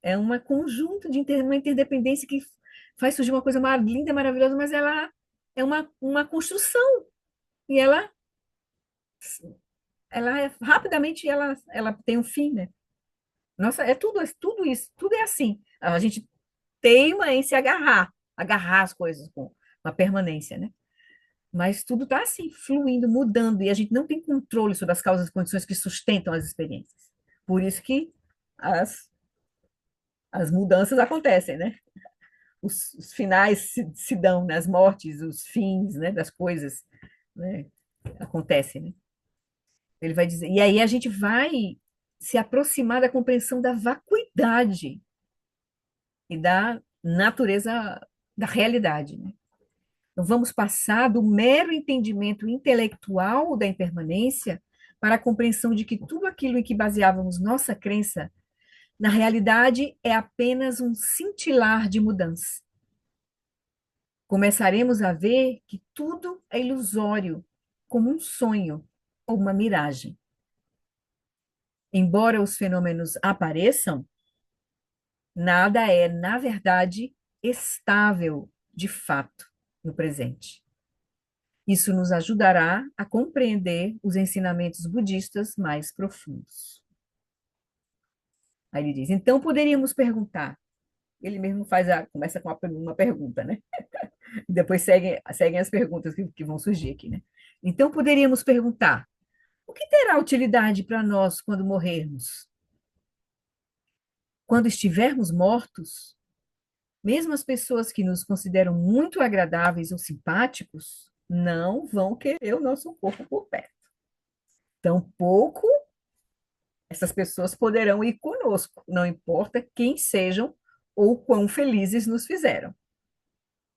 é um conjunto uma interdependência que faz surgir uma coisa linda, maravilhosa, mas ela é uma construção e rapidamente ela tem um fim, né? Nossa, é tudo isso, tudo é assim. A gente teima em se agarrar as coisas com a permanência, né? Mas tudo está assim, fluindo, mudando, e a gente não tem controle sobre as causas e condições que sustentam as experiências. Por isso que as, as mudanças acontecem, né? Os finais se dão, né? As mortes, os fins, né? Das coisas, né? Acontecem, né? Ele vai dizer, e aí a gente vai se aproximar da compreensão da vacuidade e da natureza da realidade, né? Então, vamos passar do mero entendimento intelectual da impermanência para a compreensão de que tudo aquilo em que baseávamos nossa crença, na realidade, é apenas um cintilar de mudança. Começaremos a ver que tudo é ilusório, como um sonho ou uma miragem. Embora os fenômenos apareçam, nada é, na verdade, estável de fato no presente. Isso nos ajudará a compreender os ensinamentos budistas mais profundos. Aí ele diz: então poderíamos perguntar. Ele mesmo começa com uma pergunta, né? Depois seguem as perguntas que vão surgir aqui, né? Então poderíamos perguntar: o que terá utilidade para nós quando morrermos? Quando estivermos mortos, mesmo as pessoas que nos consideram muito agradáveis ou simpáticos não vão querer o nosso corpo por perto. Tampouco essas pessoas poderão ir conosco, não importa quem sejam ou quão felizes nos fizeram.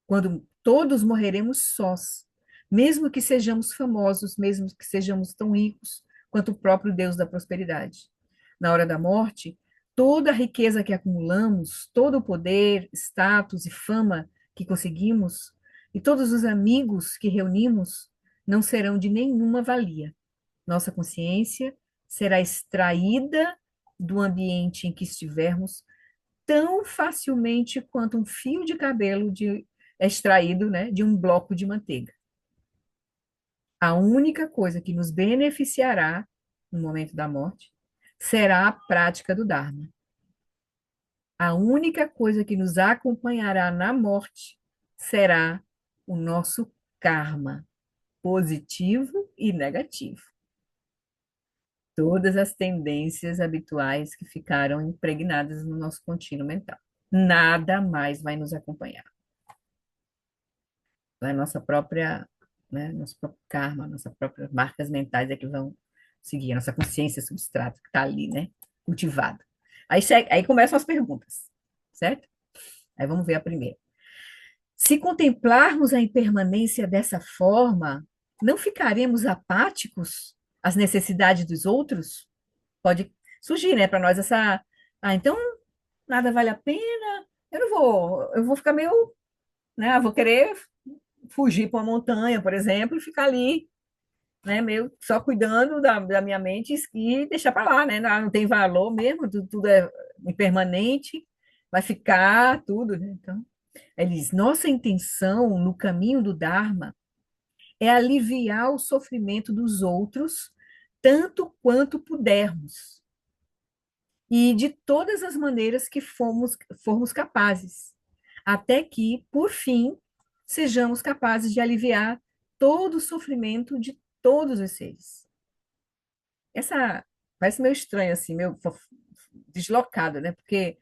Quando todos morreremos sós, mesmo que sejamos famosos, mesmo que sejamos tão ricos quanto o próprio Deus da prosperidade. Na hora da morte, toda a riqueza que acumulamos, todo o poder, status e fama que conseguimos, e todos os amigos que reunimos, não serão de nenhuma valia. Nossa consciência será extraída do ambiente em que estivermos tão facilmente quanto um fio de cabelo é extraído, né, de um bloco de manteiga. A única coisa que nos beneficiará no momento da morte será a prática do Dharma. A única coisa que nos acompanhará na morte será o nosso karma, positivo e negativo. Todas as tendências habituais que ficaram impregnadas no nosso contínuo mental. Nada mais vai nos acompanhar. A nossa própria, né, nosso próprio karma, nossas próprias marcas mentais é que vão seguir, a nossa consciência substrata que está ali, né, cultivada. Aí começam as perguntas, certo? Aí vamos ver a primeira. Se contemplarmos a impermanência dessa forma, não ficaremos apáticos às necessidades dos outros? Pode surgir, né, para nós então nada vale a pena, eu vou ficar meio, né, vou querer fugir para uma montanha, por exemplo, e ficar ali, né, meio só cuidando da minha mente e deixar para lá, né, não tem valor mesmo, tudo é impermanente, vai ficar tudo, né, então, ele diz, nossa intenção no caminho do Dharma é aliviar o sofrimento dos outros tanto quanto pudermos e de todas as maneiras que formos capazes, até que, por fim, sejamos capazes de aliviar todo o sofrimento de todos os seres. Essa parece meio estranho, assim, meio deslocada, né? Porque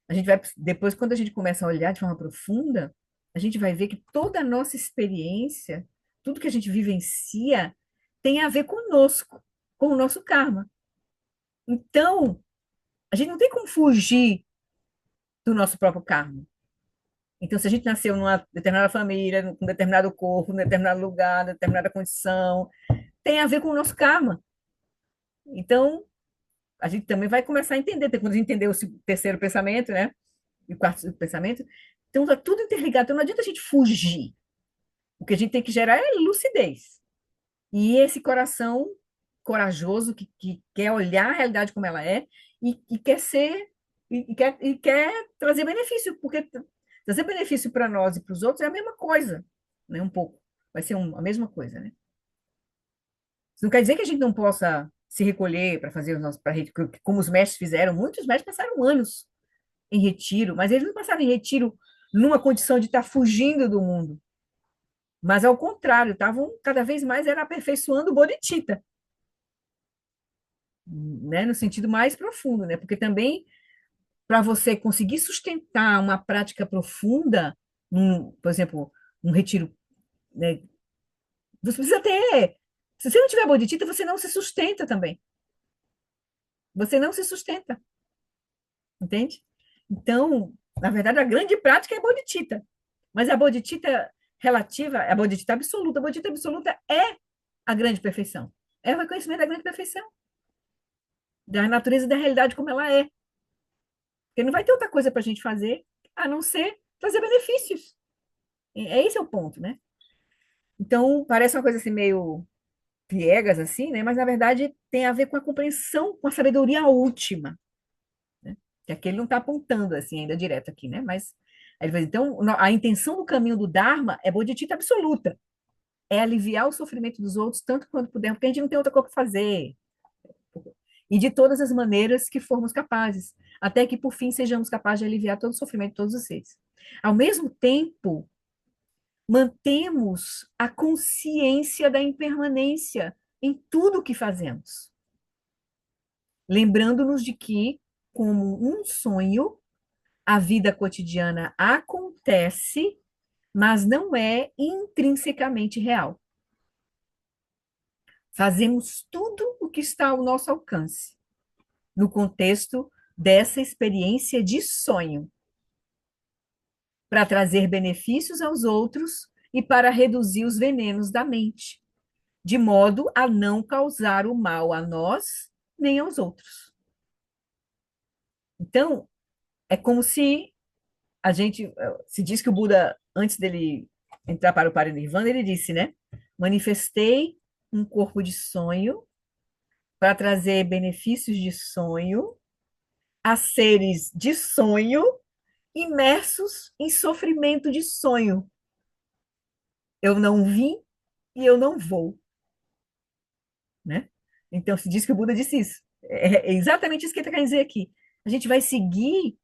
a gente vai, depois, quando a gente começa a olhar de forma profunda, a gente vai ver que toda a nossa experiência, tudo que a gente vivencia, tem a ver conosco, com o nosso karma. Então, a gente não tem como fugir do nosso próprio karma. Então, se a gente nasceu numa determinada família, num determinado corpo, num determinado lugar, numa determinada condição, tem a ver com o nosso karma. Então, a gente também vai começar a entender, quando a gente entender o terceiro pensamento, né? E o quarto pensamento. Então, está tudo interligado. Então, não adianta a gente fugir. O que a gente tem que gerar é lucidez. E esse coração corajoso, que quer olhar a realidade como ela é e quer ser, e quer trazer benefício, porque trazer benefício para nós e para os outros é a mesma coisa, né? Um pouco. Vai ser a mesma coisa, né? Isso não quer dizer que a gente não possa se recolher para fazer os nossos, como os mestres fizeram. Muitos mestres passaram anos em retiro, mas eles não passaram em retiro numa condição de estar fugindo do mundo, mas ao contrário, estavam cada vez mais era aperfeiçoando o bodhicitta, né, no sentido mais profundo, né? Porque também para você conseguir sustentar uma prática profunda, por exemplo, um retiro, né, você precisa ter. Se você não tiver bodhicitta, você não se sustenta também. Você não se sustenta, entende? Então, na verdade, a grande prática é a bodhicitta. Mas a bodhicitta relativa, a bodhicitta absoluta é a grande perfeição. É o reconhecimento da grande perfeição, da natureza e da realidade como ela é. Porque não vai ter outra coisa para a gente fazer a não ser trazer benefícios. Esse é o ponto, né? Então, parece uma coisa assim meio piegas, assim, né? Mas, na verdade, tem a ver com a compreensão, com a sabedoria última, né? Que aqui ele não está apontando, assim, ainda direto aqui, né? Mas, aí ele vai dizer, então, a intenção do caminho do Dharma é bodhicitta absoluta. É aliviar o sofrimento dos outros tanto quanto puder, porque a gente não tem outra coisa para fazer. E de todas as maneiras que formos capazes, até que, por fim, sejamos capazes de aliviar todo o sofrimento de todos os seres. Ao mesmo tempo, mantemos a consciência da impermanência em tudo o que fazemos, lembrando-nos de que, como um sonho, a vida cotidiana acontece, mas não é intrinsecamente real. Fazemos tudo o que está ao nosso alcance, no contexto dessa experiência de sonho, para trazer benefícios aos outros e para reduzir os venenos da mente, de modo a não causar o mal a nós nem aos outros. Então, é como se a gente se diz que o Buda, antes dele entrar para o Parinirvana, ele disse, né? Manifestei um corpo de sonho para trazer benefícios de sonho a seres de sonho imersos em sofrimento de sonho. Eu não vim e eu não vou, né? Então se diz que o Buda disse isso. É exatamente isso que ele está querendo dizer aqui. A gente vai seguir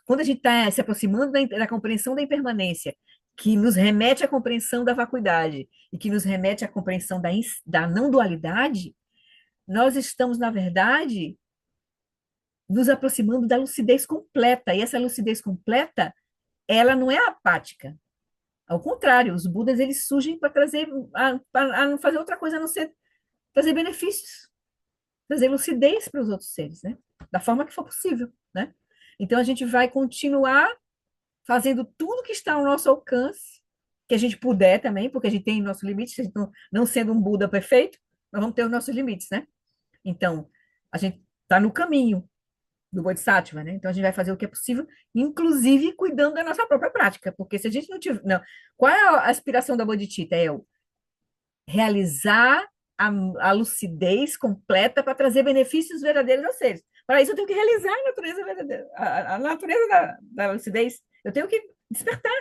quando a gente está se aproximando da compreensão da impermanência, que nos remete à compreensão da vacuidade e que nos remete à compreensão da não dualidade, nós estamos, na verdade, nos aproximando da lucidez completa. E essa lucidez completa, ela não é apática. Ao contrário, os Budas eles surgem para trazer, a não fazer outra coisa a não ser trazer benefícios, trazer lucidez para os outros seres, né? Da forma que for possível, né? Então a gente vai continuar fazendo tudo que está ao nosso alcance, que a gente puder também, porque a gente tem nosso limite, a gente não sendo um Buda perfeito, nós vamos ter os nossos limites, né? Então, a gente está no caminho do Bodhisattva, né? Então a gente vai fazer o que é possível, inclusive cuidando da nossa própria prática, porque se a gente não tiver, não, qual é a aspiração da Bodhicitta? É eu realizar a lucidez completa para trazer benefícios verdadeiros aos seres. Para isso eu tenho que realizar a natureza verdadeira, a natureza da lucidez. Eu tenho que despertar.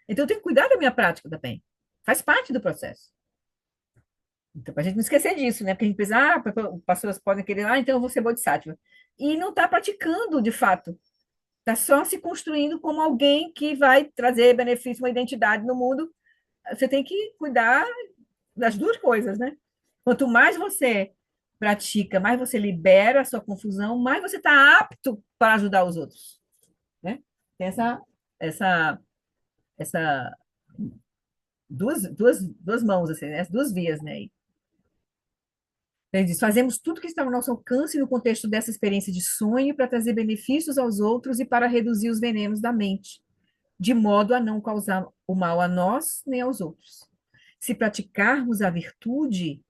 Então eu tenho que cuidar da minha prática também. Faz parte do processo. Então, para a gente não esquecer disso, né? Porque a gente pensa, pessoas podem querer, então eu vou ser bodhisattva. E não está praticando, de fato. Está só se construindo como alguém que vai trazer benefício, uma identidade no mundo. Você tem que cuidar das duas coisas, né? Quanto mais você pratica, mais você libera a sua confusão, mais você está apto para ajudar os outros, né? Tem essa, essa duas mãos, assim, né? As duas vias, né? Ele diz: fazemos tudo que está ao nosso alcance no contexto dessa experiência de sonho para trazer benefícios aos outros e para reduzir os venenos da mente, de modo a não causar o mal a nós nem aos outros. Se praticarmos a virtude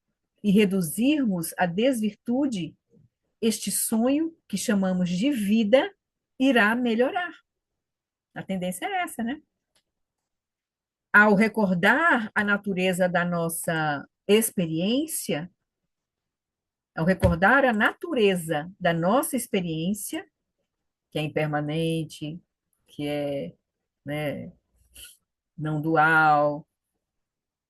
e reduzirmos a desvirtude, este sonho, que chamamos de vida, irá melhorar. A tendência é essa, né? Ao recordar a natureza da nossa experiência, ao recordar a natureza da nossa experiência, que é impermanente, que é, né, não dual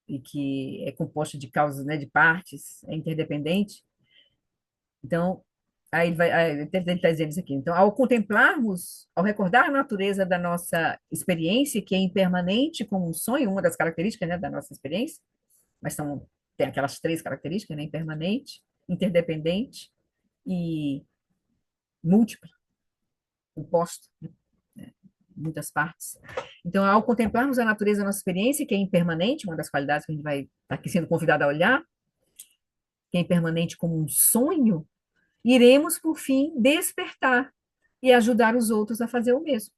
e que é composta de causas, né, de partes, é interdependente. Então, aí ele está dizendo isso aqui. Então, ao contemplarmos, ao recordar a natureza da nossa experiência, que é impermanente como um sonho, uma das características, né, da nossa experiência, mas tem aquelas três características, né, impermanente, interdependente e múltipla, composto, né, muitas partes. Então, ao contemplarmos a natureza da nossa experiência, que é impermanente, uma das qualidades que a gente vai estar aqui sendo convidado a olhar, que é impermanente como um sonho, iremos, por fim, despertar e ajudar os outros a fazer o mesmo.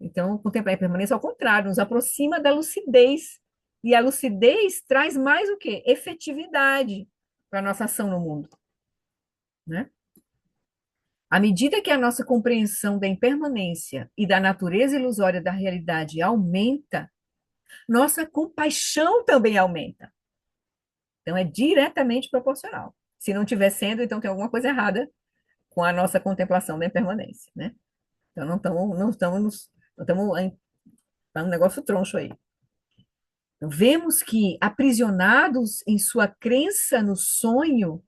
Então, contemplar a impermanência, ao contrário, nos aproxima da lucidez. E a lucidez traz mais o quê? Efetividade para a nossa ação no mundo. Né? À medida que a nossa compreensão da impermanência e da natureza ilusória da realidade aumenta, nossa compaixão também aumenta. Então, é diretamente proporcional. Se não estiver sendo, então tem alguma coisa errada com a nossa contemplação da impermanência, né? Então, não estamos tá um negócio troncho aí. Então, vemos que, aprisionados em sua crença no sonho,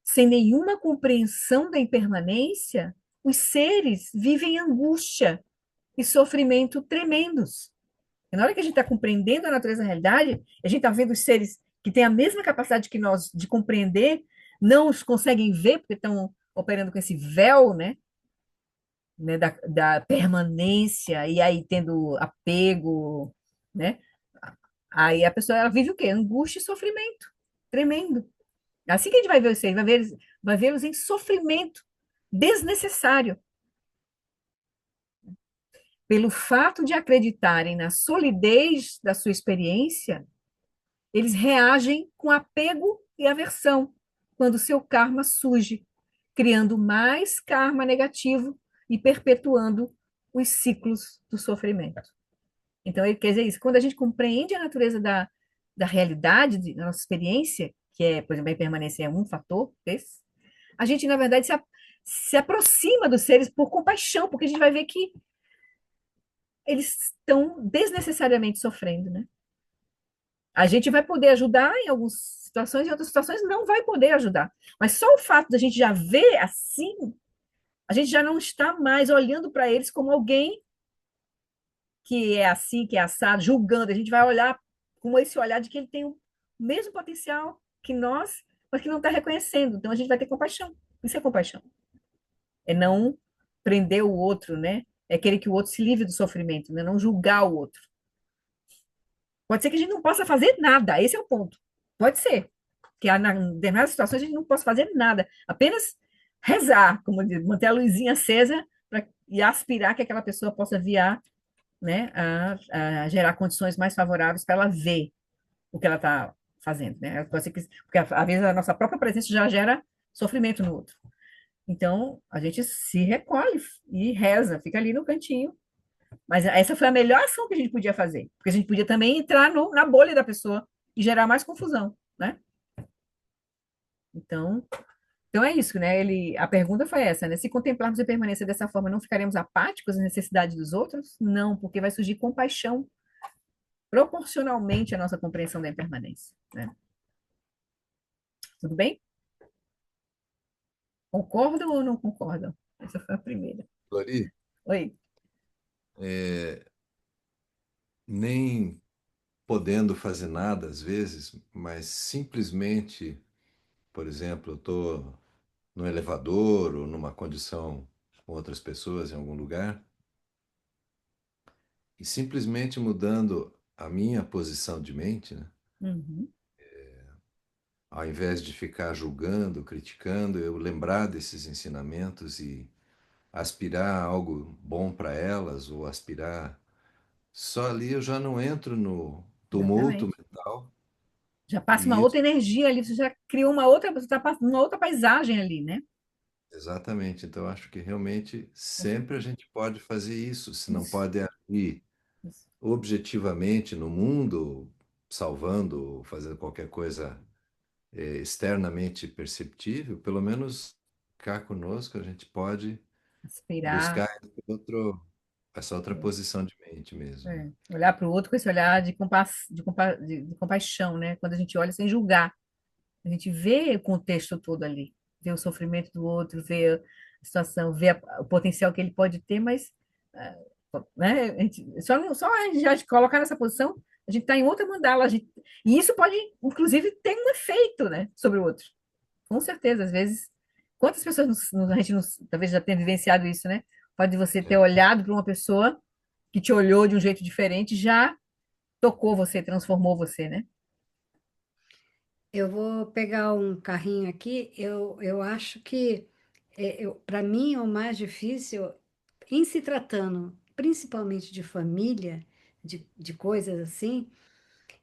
sem nenhuma compreensão da impermanência, os seres vivem angústia e sofrimento tremendos. E na hora que a gente está compreendendo a natureza da realidade, a gente está vendo os seres que têm a mesma capacidade que nós de compreender, não os conseguem ver porque estão operando com esse véu, né, da permanência, e aí tendo apego, né? Aí a pessoa ela vive o quê? Angústia e sofrimento tremendo. Assim que a gente vai ver os seres, vai vê-los em sofrimento desnecessário, pelo fato de acreditarem na solidez da sua experiência, eles reagem com apego e aversão quando seu karma surge, criando mais karma negativo e perpetuando os ciclos do sofrimento. Então, ele quer dizer isso. Quando a gente compreende a natureza da realidade, da nossa experiência, que é, por exemplo, a impermanência é um fator desse, a gente, na verdade, se aproxima dos seres por compaixão, porque a gente vai ver que eles estão desnecessariamente sofrendo, né? A gente vai poder ajudar em algumas situações, em outras situações não vai poder ajudar. Mas só o fato da gente já ver assim, a gente já não está mais olhando para eles como alguém que é assim, que é assado, julgando. A gente vai olhar com esse olhar de que ele tem o mesmo potencial que nós, mas que não está reconhecendo. Então a gente vai ter compaixão. Isso é compaixão. É não prender o outro, né? É querer que o outro se livre do sofrimento, né? Não julgar o outro. Pode ser que a gente não possa fazer nada, esse é o ponto. Pode ser. Que em determinadas situações a gente não possa fazer nada, apenas rezar, como diz, manter a luzinha acesa e aspirar que aquela pessoa possa vir, né, a gerar condições mais favoráveis para ela ver o que ela está fazendo, né? Pode ser porque às vezes a nossa própria presença já gera sofrimento no outro. Então, a gente se recolhe e reza, fica ali no cantinho. Mas essa foi a melhor ação que a gente podia fazer, porque a gente podia também entrar na bolha da pessoa e gerar mais confusão, né? Então, então é isso, né? A pergunta foi essa, né? Se contemplarmos a permanência dessa forma, não ficaremos apáticos às necessidades dos outros? Não, porque vai surgir compaixão proporcionalmente à nossa compreensão da impermanência, né? Tudo bem? Concordam ou não concordam? Essa foi a primeira. Flori, Oi. é, nem podendo fazer nada às vezes, mas simplesmente, por exemplo, eu estou no elevador ou numa condição com outras pessoas em algum lugar, e simplesmente mudando a minha posição de mente, né? Uhum. Ao invés de ficar julgando, criticando, eu lembrar desses ensinamentos e aspirar a algo bom para elas ou aspirar. Só ali eu já não entro no tumulto Exatamente. mental Já passa uma e outra isso, energia ali, você já criou uma outra, você está passando uma outra paisagem ali, né? exatamente. Então, acho que realmente Essa- sempre a gente pode fazer isso, se não Isso, pode agir isso. objetivamente no mundo, salvando, fazendo qualquer coisa externamente perceptível, pelo menos cá conosco a gente pode Aspirar, buscar essa outra posição de mente mesmo, né? olhar para o outro com esse olhar de compaixão, né? Quando a gente olha sem julgar, a gente vê o contexto todo ali, vê o sofrimento do outro, vê a situação, vê o potencial que ele pode ter, mas ah, né, só a gente já colocar nessa posição, a gente está em outra mandala, e isso pode, inclusive, ter um efeito, né, sobre o outro. Com certeza, às vezes, quantas pessoas a gente talvez já tenha vivenciado isso, né? Pode você ter É. olhado para uma pessoa que te olhou de um jeito diferente, já tocou você, transformou você, né? Eu vou pegar um carrinho aqui. Eu acho que, para mim, o mais difícil, em se tratando principalmente de família, de coisas assim,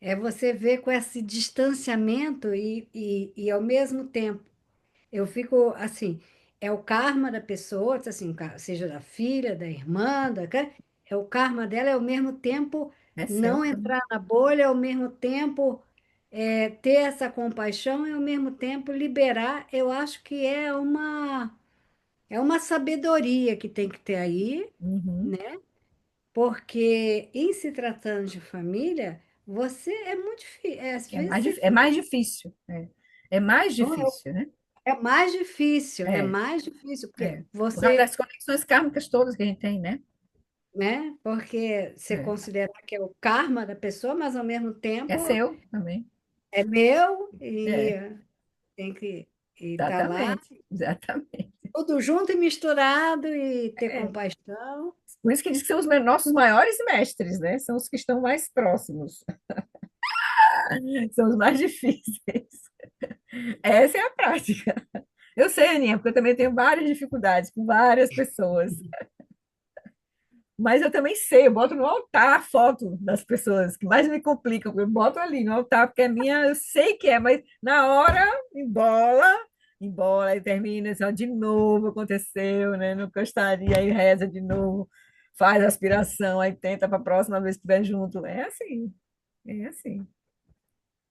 é você ver com esse distanciamento e ao mesmo tempo. Eu fico assim, é o karma da pessoa, assim, seja da filha, da irmã, é o karma dela, é ao mesmo tempo É seu não também. entrar na bolha, ao mesmo tempo ter essa compaixão e ao mesmo tempo liberar. Eu acho que é uma sabedoria que tem que ter aí, Uhum. né? Porque em se tratando de família, você é muito difícil. Às vezes você É fica. mais difícil. É mais difícil, né? É É, mais difícil, porque Por causa você, das conexões kármicas todas que a gente tem, né? né? Porque você É, considera que é o karma da pessoa, mas ao mesmo é tempo seu também. é meu e É, tem que estar lá, exatamente, exatamente. tudo junto e misturado e ter É. compaixão. Por isso que diz que são os nossos maiores mestres, né? São os que estão mais próximos, são os mais difíceis. Essa é a prática. Eu sei, Aninha, porque eu também tenho várias dificuldades com várias pessoas. Mas eu também sei, eu boto no altar a foto das pessoas que mais me complicam. Eu boto ali no altar, porque é minha, eu sei que é, mas na hora embola, e termina, assim, ó, de novo aconteceu, né? Não gostaria, aí reza de novo, faz a aspiração, aí tenta para a próxima vez que estiver junto. É assim, é assim.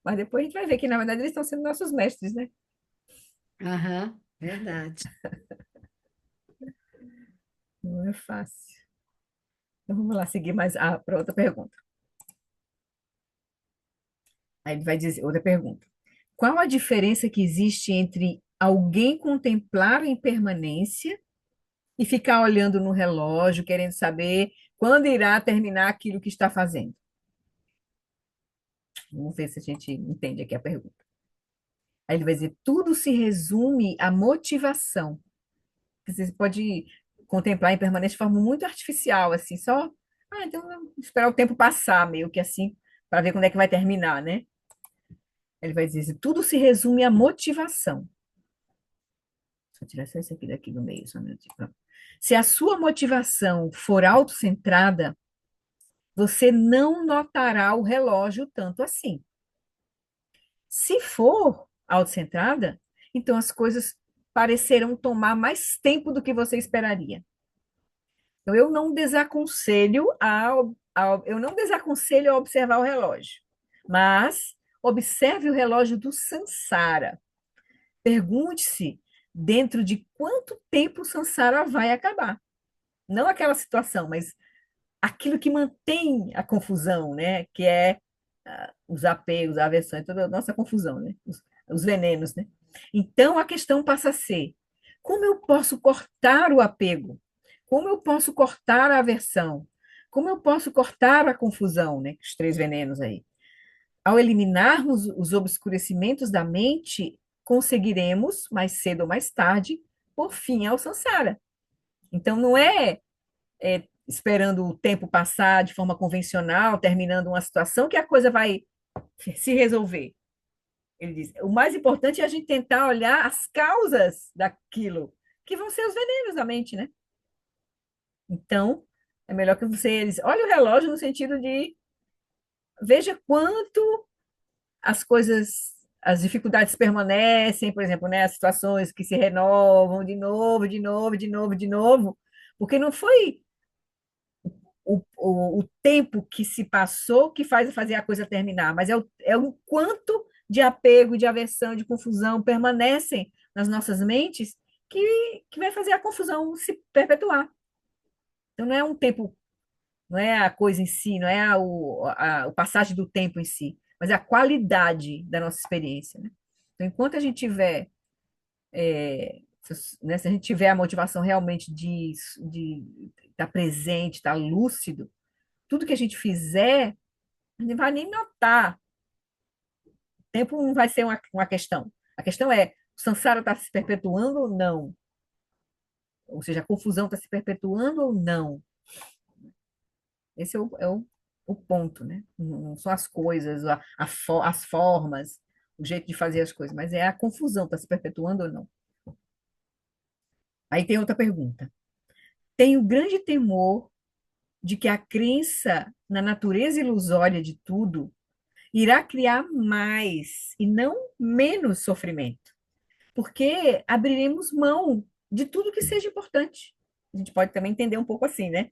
Mas depois a gente vai ver que, na verdade, eles estão sendo nossos mestres, né? Aham, verdade. Não é fácil. Então vamos lá, seguir mais para outra pergunta. Aí ele vai dizer, outra pergunta. Qual a diferença que existe entre alguém contemplar a impermanência e ficar olhando no relógio, querendo saber quando irá terminar aquilo que está fazendo? Vamos ver se a gente entende aqui a pergunta. Aí ele vai dizer: tudo se resume à motivação. Você pode contemplar a impermanência de forma muito artificial, assim, só. Ah, então vamos esperar o tempo passar, meio que assim, para ver quando é que vai terminar, né? Ele vai dizer: tudo se resume à motivação. Deixa eu tirar só isso aqui daqui do meio, só um minutinho. Pronto. Se a sua motivação for autocentrada, você não notará o relógio tanto assim. Se for autocentrada, então as coisas parecerão tomar mais tempo do que você esperaria. Então, eu não desaconselho a observar o relógio, mas observe o relógio do Sansara. Pergunte-se dentro de quanto tempo o Sansara vai acabar. Não aquela situação, mas aquilo que mantém a confusão, né? Que é os apegos, a aversão, toda a nossa confusão, né? Os venenos, né? Então a questão passa a ser: como eu posso cortar o apego? Como eu posso cortar a aversão? Como eu posso cortar a confusão, né? Os três venenos aí. Ao eliminarmos os obscurecimentos da mente, conseguiremos, mais cedo ou mais tarde, por fim ao samsara. Então, não é esperando o tempo passar de forma convencional, terminando uma situação, que a coisa vai se resolver. Ele diz: o mais importante é a gente tentar olhar as causas daquilo, que vão ser os venenos da mente, né? Então, é melhor que você olhe o relógio no sentido de veja quanto as coisas, as dificuldades permanecem, por exemplo, né, as situações que se renovam de novo, de novo, de novo, de novo, porque não foi o tempo que se passou que faz fazer a coisa terminar, mas é o quanto de apego, de aversão, de confusão permanecem nas nossas mentes que vai fazer a confusão se perpetuar. Então, não é um tempo, não é a coisa em si, não é o passagem do tempo em si, mas é a qualidade da nossa experiência, né? Então, enquanto a gente tiver, né, se a gente tiver a motivação realmente de estar presente, estar lúcido, tudo que a gente fizer, a gente não vai nem notar. O tempo não vai ser uma questão. A questão é, o samsara está se perpetuando ou não? Ou seja, a confusão está se perpetuando ou não? Esse é o ponto, né? Não são as coisas, as formas, o jeito de fazer as coisas, mas é a confusão, está se perpetuando ou não. Aí tem outra pergunta. Tenho grande temor de que a crença na natureza ilusória de tudo irá criar mais e não menos sofrimento, porque abriremos mão de tudo que seja importante. A gente pode também entender um pouco assim, né?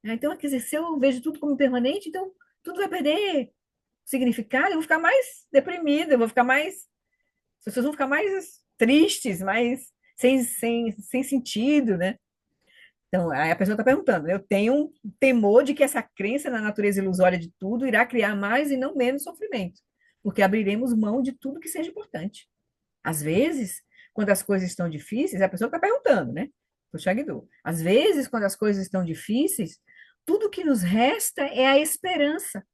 Então, quer dizer, se eu vejo tudo como impermanente, então tudo vai perder significado, eu vou ficar mais deprimida, eu vou ficar mais. As pessoas vão ficar mais tristes, mais sem sentido, né? Então, aí a pessoa está perguntando, eu tenho um temor de que essa crença na natureza ilusória de tudo irá criar mais e não menos sofrimento, porque abriremos mão de tudo que seja importante. Às vezes, quando as coisas estão difíceis, a pessoa está perguntando, né? O Shagdu. Às vezes, quando as coisas estão difíceis, tudo que nos resta é a esperança.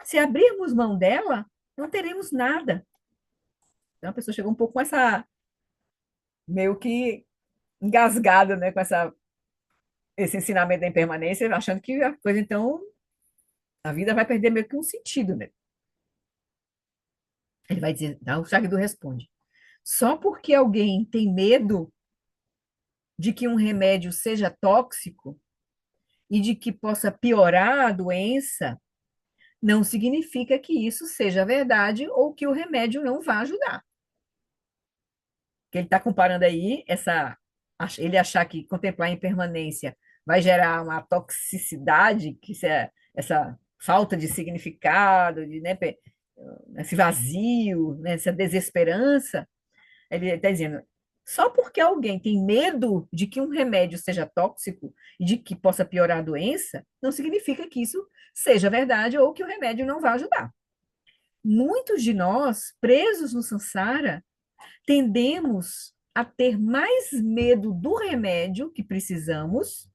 Se abrirmos mão dela, não teremos nada. Então, a pessoa chegou um pouco com essa, meio que engasgada, né? Com esse ensinamento da impermanência, achando que a coisa, então, a vida vai perder meio que um sentido, né? Ele vai dizer, não, o Shagdu responde. Só porque alguém tem medo de que um remédio seja tóxico e de que possa piorar a doença, não significa que isso seja verdade ou que o remédio não vá ajudar. Que ele está comparando aí ele achar que contemplar a impermanência vai gerar uma toxicidade, que isso é essa falta de significado, esse vazio, né, essa desesperança. Ele está dizendo, só porque alguém tem medo de que um remédio seja tóxico e de que possa piorar a doença, não significa que isso seja verdade ou que o remédio não vai ajudar. Muitos de nós, presos no samsara, tendemos a ter mais medo do remédio que precisamos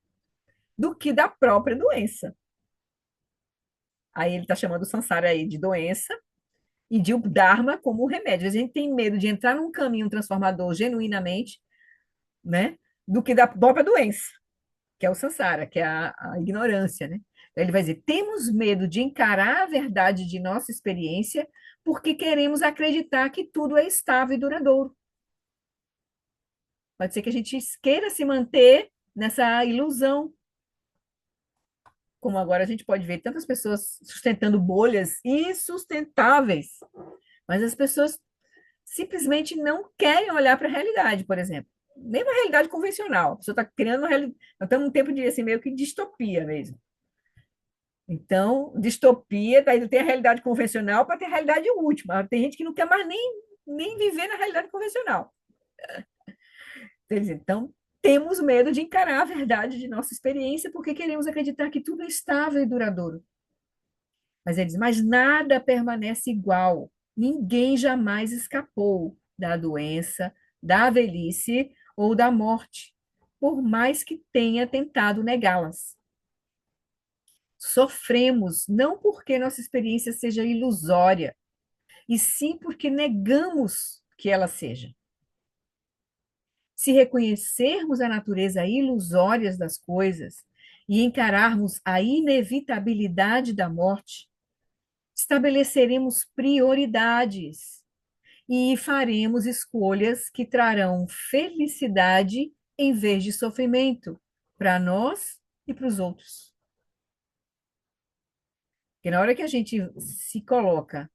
do que da própria doença. Aí ele está chamando o samsara aí de doença e de o dharma como o remédio. A gente tem medo de entrar num caminho transformador genuinamente, né, do que da própria doença, que é o samsara, que é a ignorância, né? Ele vai dizer: temos medo de encarar a verdade de nossa experiência porque queremos acreditar que tudo é estável e duradouro. Pode ser que a gente queira se manter nessa ilusão, como agora a gente pode ver tantas pessoas sustentando bolhas insustentáveis, mas as pessoas simplesmente não querem olhar para a realidade, por exemplo. Nem uma realidade convencional. A pessoa está criando uma realidade. Nós estamos num tempo de assim, meio que distopia mesmo. Então, distopia, daí tem a realidade convencional para ter a realidade última. Tem gente que não quer mais nem viver na realidade convencional. Então, temos medo de encarar a verdade de nossa experiência porque queremos acreditar que tudo é estável e duradouro. Mas ele diz, mas nada permanece igual. Ninguém jamais escapou da doença, da velhice ou da morte, por mais que tenha tentado negá-las. Sofremos não porque nossa experiência seja ilusória, e sim porque negamos que ela seja. Se reconhecermos a natureza ilusória das coisas e encararmos a inevitabilidade da morte, estabeleceremos prioridades e faremos escolhas que trarão felicidade em vez de sofrimento para nós e para os outros. Porque na hora que a gente se coloca,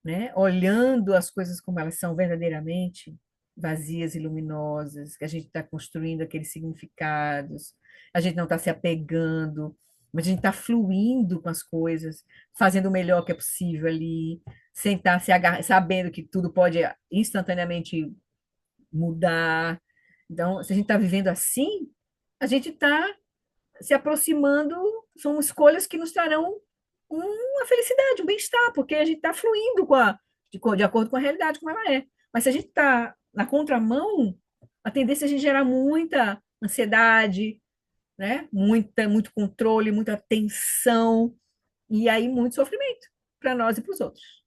né, olhando as coisas como elas são verdadeiramente, vazias e luminosas, que a gente está construindo aqueles significados, a gente não está se apegando, mas a gente está fluindo com as coisas, fazendo o melhor que é possível ali, sem estar sabendo que tudo pode instantaneamente mudar. Então, se a gente está vivendo assim, a gente está se aproximando, são escolhas que nos trarão uma felicidade, um bem-estar, porque a gente está fluindo de acordo com a realidade como ela é. Mas se a gente está na contramão, a tendência é a gente gerar muita ansiedade, né? Muito controle, muita tensão, e aí muito sofrimento para nós e para os outros.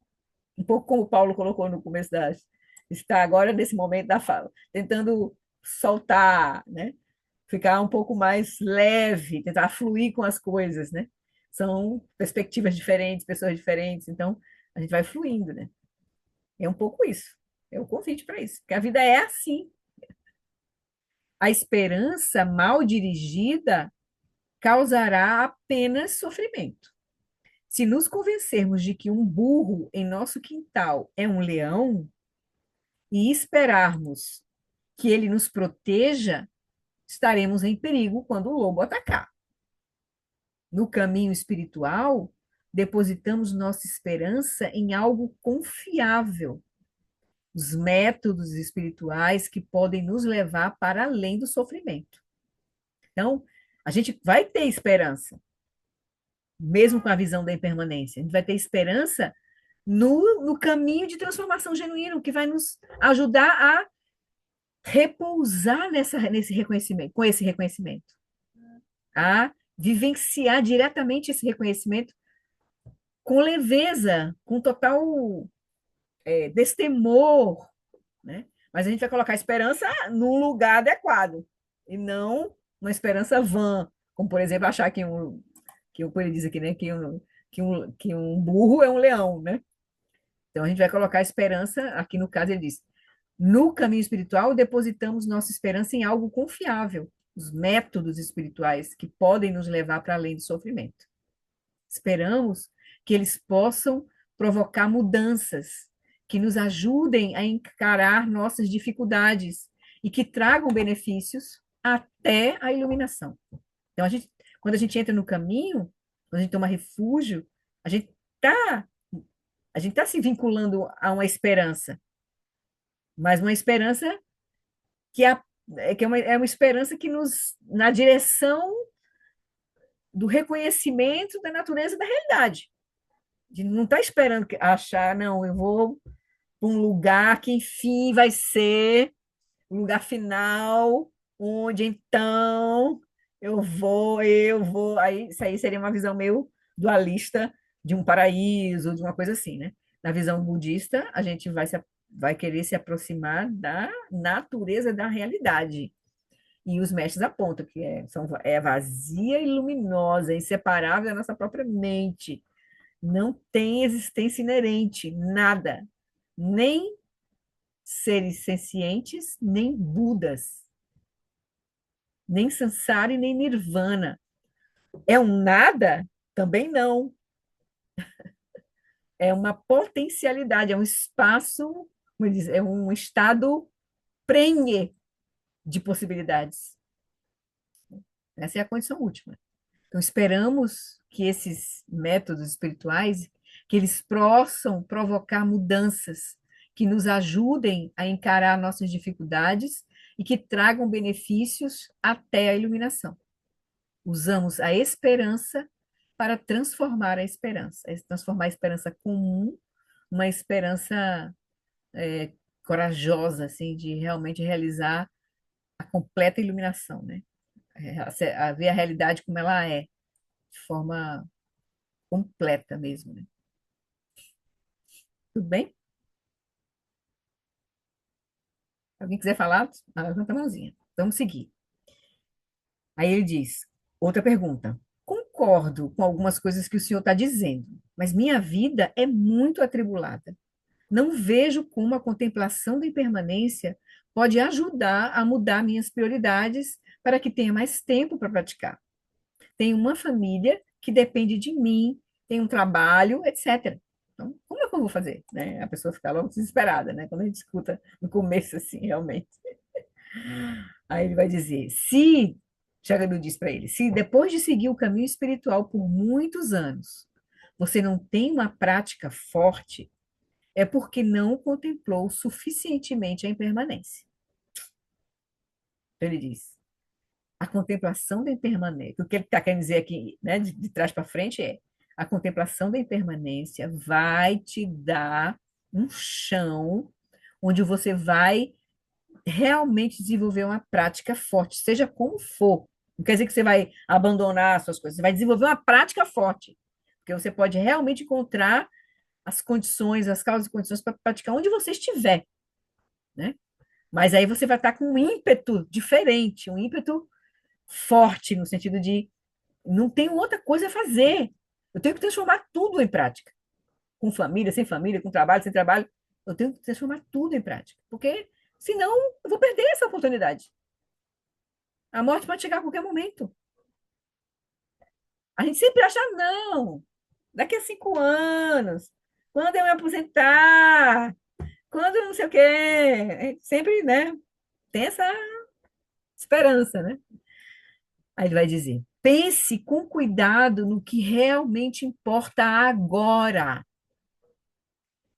Um pouco como o Paulo colocou no começo está agora nesse momento da fala, tentando soltar, né? Ficar um pouco mais leve, tentar fluir com as coisas, né? São perspectivas diferentes, pessoas diferentes, então a gente vai fluindo, né? É um pouco isso. É o convite para isso, porque a vida é assim. A esperança mal dirigida causará apenas sofrimento. Se nos convencermos de que um burro em nosso quintal é um leão e esperarmos que ele nos proteja, estaremos em perigo quando o lobo atacar. No caminho espiritual, depositamos nossa esperança em algo confiável, os métodos espirituais que podem nos levar para além do sofrimento. Então, a gente vai ter esperança, mesmo com a visão da impermanência. A gente vai ter esperança no caminho de transformação genuíno, que vai nos ajudar a repousar nesse reconhecimento, com esse reconhecimento, a vivenciar diretamente esse reconhecimento com leveza, com total destemor, né? Mas a gente vai colocar a esperança num lugar adequado e não uma esperança vã, como por exemplo achar que o ele diz aqui, né, que um burro é um leão, né? Então a gente vai colocar a esperança, aqui no caso ele diz, no caminho espiritual depositamos nossa esperança em algo confiável, os métodos espirituais que podem nos levar para além do sofrimento. Esperamos que eles possam provocar mudanças que nos ajudem a encarar nossas dificuldades e que tragam benefícios até a iluminação. Então, quando a gente entra no caminho, quando a gente toma refúgio, a gente está se vinculando a uma esperança, mas uma esperança que é uma esperança que nos, na direção do reconhecimento da natureza da realidade. De não estar esperando achar, não, eu vou para um lugar que, enfim, vai ser o lugar final, onde então eu vou. Aí, isso aí seria uma visão meio dualista de um paraíso, de uma coisa assim, né? Na visão budista, a gente vai querer se aproximar da natureza da realidade. E os mestres apontam que é vazia e luminosa, inseparável da nossa própria mente. Não tem existência inerente, nada. Nem seres sencientes, nem Budas, nem Sansara e nem Nirvana. É um nada? Também não. É uma potencialidade, é um espaço, como diz, é um estado prenhe de possibilidades. Essa é a condição última. Então, esperamos que esses métodos espirituais, que eles possam provocar mudanças, que nos ajudem a encarar nossas dificuldades e que tragam benefícios até a iluminação. Usamos a esperança para transformar transformar a esperança comum, uma esperança corajosa, assim, de realmente realizar a completa iluminação, né? A ver a realidade como ela é, de forma completa mesmo, né? Tudo bem? Alguém quiser falar? Levanta a mãozinha. Vamos seguir. Aí ele diz, outra pergunta. Concordo com algumas coisas que o senhor está dizendo, mas minha vida é muito atribulada. Não vejo como a contemplação da impermanência pode ajudar a mudar minhas prioridades para que tenha mais tempo para praticar. Tenho uma família que depende de mim, tenho um trabalho, etc. Então, como é que eu vou fazer? Né? A pessoa fica logo desesperada, né? Quando a gente escuta no começo assim, realmente. Aí ele vai dizer: se, Shagadu diz para ele, se depois de seguir o caminho espiritual por muitos anos, você não tem uma prática forte, é porque não contemplou suficientemente a impermanência. Então, ele diz, a contemplação da impermanência, o que ele está querendo dizer aqui, né, de trás para frente é, a contemplação da impermanência vai te dar um chão onde você vai realmente desenvolver uma prática forte, seja como for. Não quer dizer que você vai abandonar as suas coisas, você vai desenvolver uma prática forte, porque você pode realmente encontrar as condições, as causas e condições para praticar onde você estiver, né? Mas aí você vai estar com um ímpeto diferente, um ímpeto forte, no sentido de não tenho outra coisa a fazer. Eu tenho que transformar tudo em prática. Com família, com trabalho, sem trabalho. Eu tenho que transformar tudo em prática. Porque senão eu vou perder essa oportunidade. A morte pode chegar a qualquer momento. A gente sempre acha, não, daqui a 5 anos, quando eu me aposentar, quando não sei o quê. A gente sempre, né, tem essa esperança, né? Aí ele vai dizer: pense com cuidado no que realmente importa agora.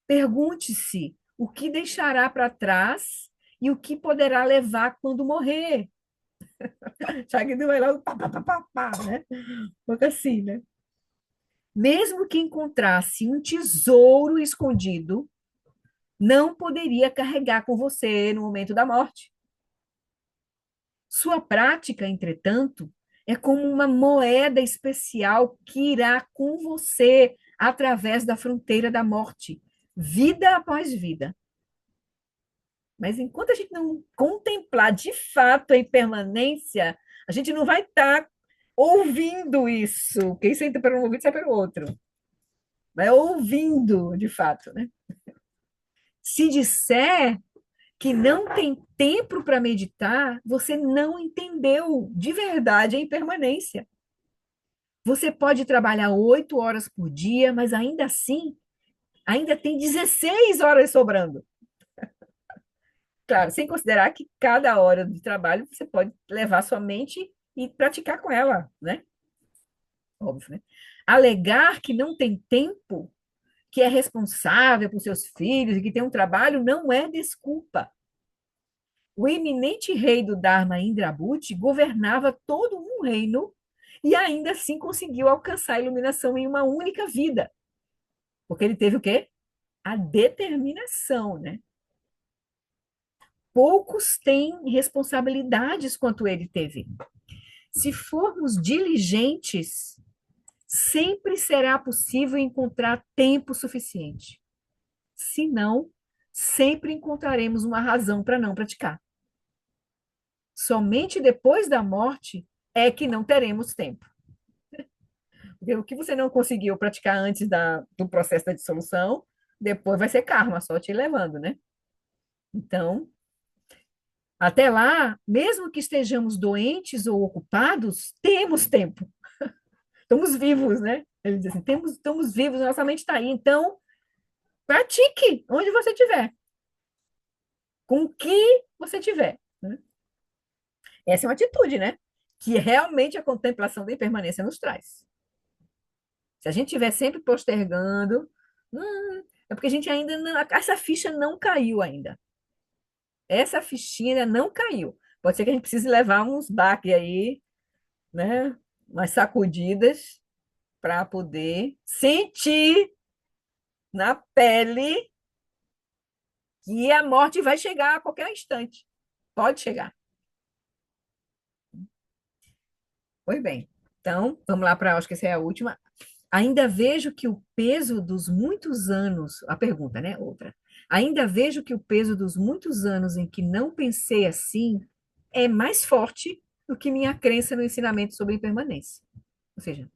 Pergunte-se o que deixará para trás e o que poderá levar quando morrer. Já que não vai logo pá, pá, pá, pá, pá, né? Um pouco assim, né? Mesmo que encontrasse um tesouro escondido, não poderia carregar com você no momento da morte. Sua prática, entretanto, é como uma moeda especial que irá com você através da fronteira da morte, vida após vida. Mas enquanto a gente não contemplar de fato a impermanência, a gente não vai estar ouvindo isso. Quem entra por um ouvido sai pelo outro. Vai ouvindo de fato, né? Se disser que não tem tempo para meditar, você não entendeu de verdade a impermanência. Você pode trabalhar 8 horas por dia, mas ainda assim, ainda tem 16 horas sobrando. Claro, sem considerar que cada hora de trabalho você pode levar sua mente e praticar com ela, né? Óbvio, né? Alegar que não tem tempo, que é responsável por seus filhos e que tem um trabalho, não é desculpa. O eminente rei do Dharma, Indrabhuti, governava todo um reino e ainda assim conseguiu alcançar a iluminação em uma única vida. Porque ele teve o quê? A determinação, né? Poucos têm responsabilidades quanto ele teve. Se formos diligentes, sempre será possível encontrar tempo suficiente. Se não, sempre encontraremos uma razão para não praticar. Somente depois da morte é que não teremos tempo. Porque o que você não conseguiu praticar antes do processo da dissolução, depois vai ser karma, só te levando, né? Então, até lá, mesmo que estejamos doentes ou ocupados, temos tempo. Estamos vivos, né? Ele diz assim, estamos vivos, nossa mente está aí. Então, pratique onde você estiver, com o que você tiver, né? Essa é uma atitude, né? Que realmente a contemplação da impermanência nos traz. Se a gente estiver sempre postergando, é porque a gente ainda não. Essa ficha não caiu ainda. Essa fichinha não caiu. Pode ser que a gente precise levar uns baques aí, né? Umas sacudidas para poder sentir na pele que a morte vai chegar a qualquer instante. Pode chegar. Pois bem. Então, vamos lá para, acho que essa é a última. Ainda vejo que o peso dos muitos anos, a pergunta, né? Outra. Ainda vejo que o peso dos muitos anos em que não pensei assim é mais forte do que minha crença no ensinamento sobre impermanência. Ou seja,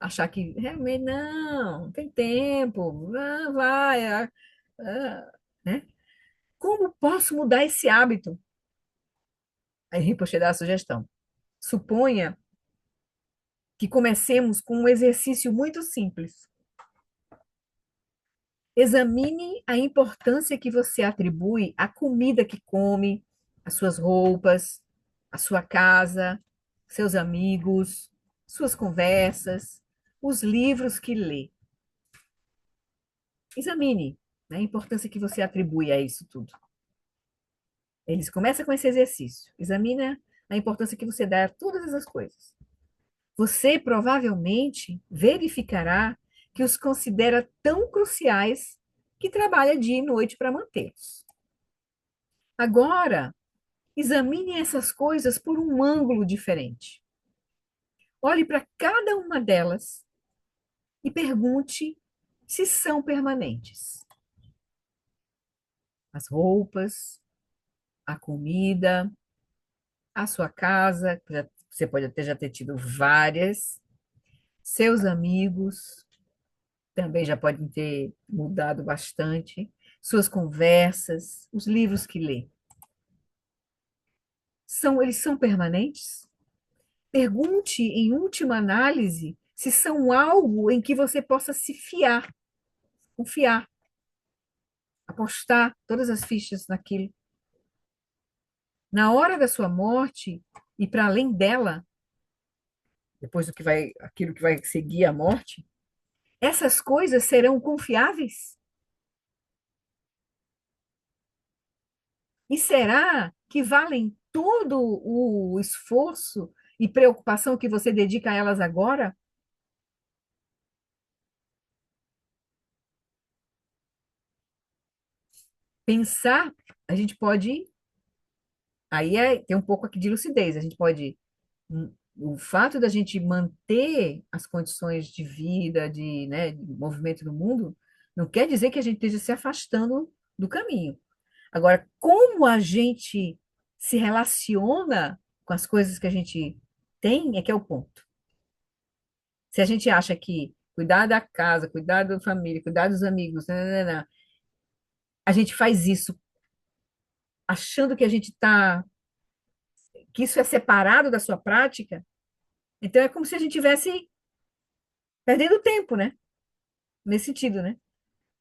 achar que realmente não, tem tempo, vai, né? Como posso mudar esse hábito? Aí Rinpoche dá a sugestão. Suponha que comecemos com um exercício muito simples. Examine a importância que você atribui à comida que come, às suas roupas, à sua casa, seus amigos, suas conversas, os livros que lê. Examine. né? A importância que você atribui a isso tudo. Eles começam com esse exercício. Examina a importância que você dá a todas essas coisas. Você provavelmente verificará que os considera tão cruciais que trabalha dia e noite para mantê-los. Agora, examine essas coisas por um ângulo diferente. Olhe para cada uma delas e pergunte se são permanentes. As roupas, a comida, a sua casa, você pode até já ter tido várias, seus amigos também já podem ter mudado bastante, suas conversas, os livros que lê. Eles são permanentes? Pergunte, em última análise, se são algo em que você possa se fiar, confiar, apostar todas as fichas naquilo. Na hora da sua morte, e para além dela, depois aquilo que vai seguir a morte, essas coisas serão confiáveis? E será que valem todo o esforço e preocupação que você dedica a elas agora? Pensar, a gente pode. Tem um pouco aqui de lucidez. A gente pode. O fato da gente manter as condições de vida, né, de movimento no mundo, não quer dizer que a gente esteja se afastando do caminho. Agora, como a gente se relaciona com as coisas que a gente tem, é que é o ponto. Se a gente acha que cuidar da casa, cuidar da família, cuidar dos amigos, a gente faz isso achando que que isso é separado da sua prática, então é como se a gente tivesse perdendo tempo, né? Nesse sentido, né?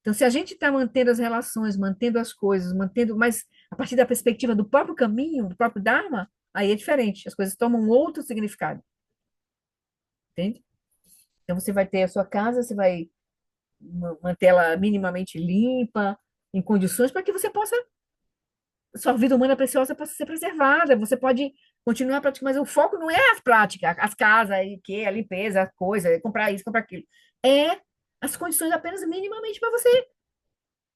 Então, se a gente está mantendo as relações, mantendo as coisas, mas a partir da perspectiva do próprio caminho, do próprio Dharma, aí é diferente, as coisas tomam um outro significado, entende? Então, você vai ter a sua casa, você vai mantê-la minimamente limpa, em condições para que você possa, sua vida humana preciosa possa ser preservada, você pode continuar praticando, mas o foco não é as práticas, as casas, a limpeza, a coisa, comprar isso, comprar aquilo. É as condições apenas minimamente para você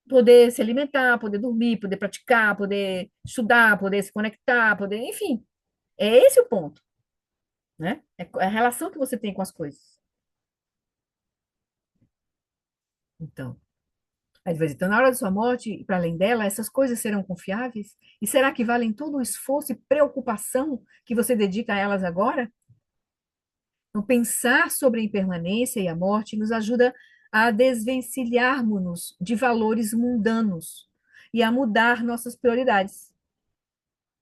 poder se alimentar, poder dormir, poder praticar, poder estudar, poder se conectar, poder, enfim. É esse o ponto, né? É a relação que você tem com as coisas. Então, às vezes, então, na hora da sua morte, e para além dela, essas coisas serão confiáveis? E será que valem todo o esforço e preocupação que você dedica a elas agora? Então, pensar sobre a impermanência e a morte nos ajuda a desvencilharmos-nos de valores mundanos e a mudar nossas prioridades.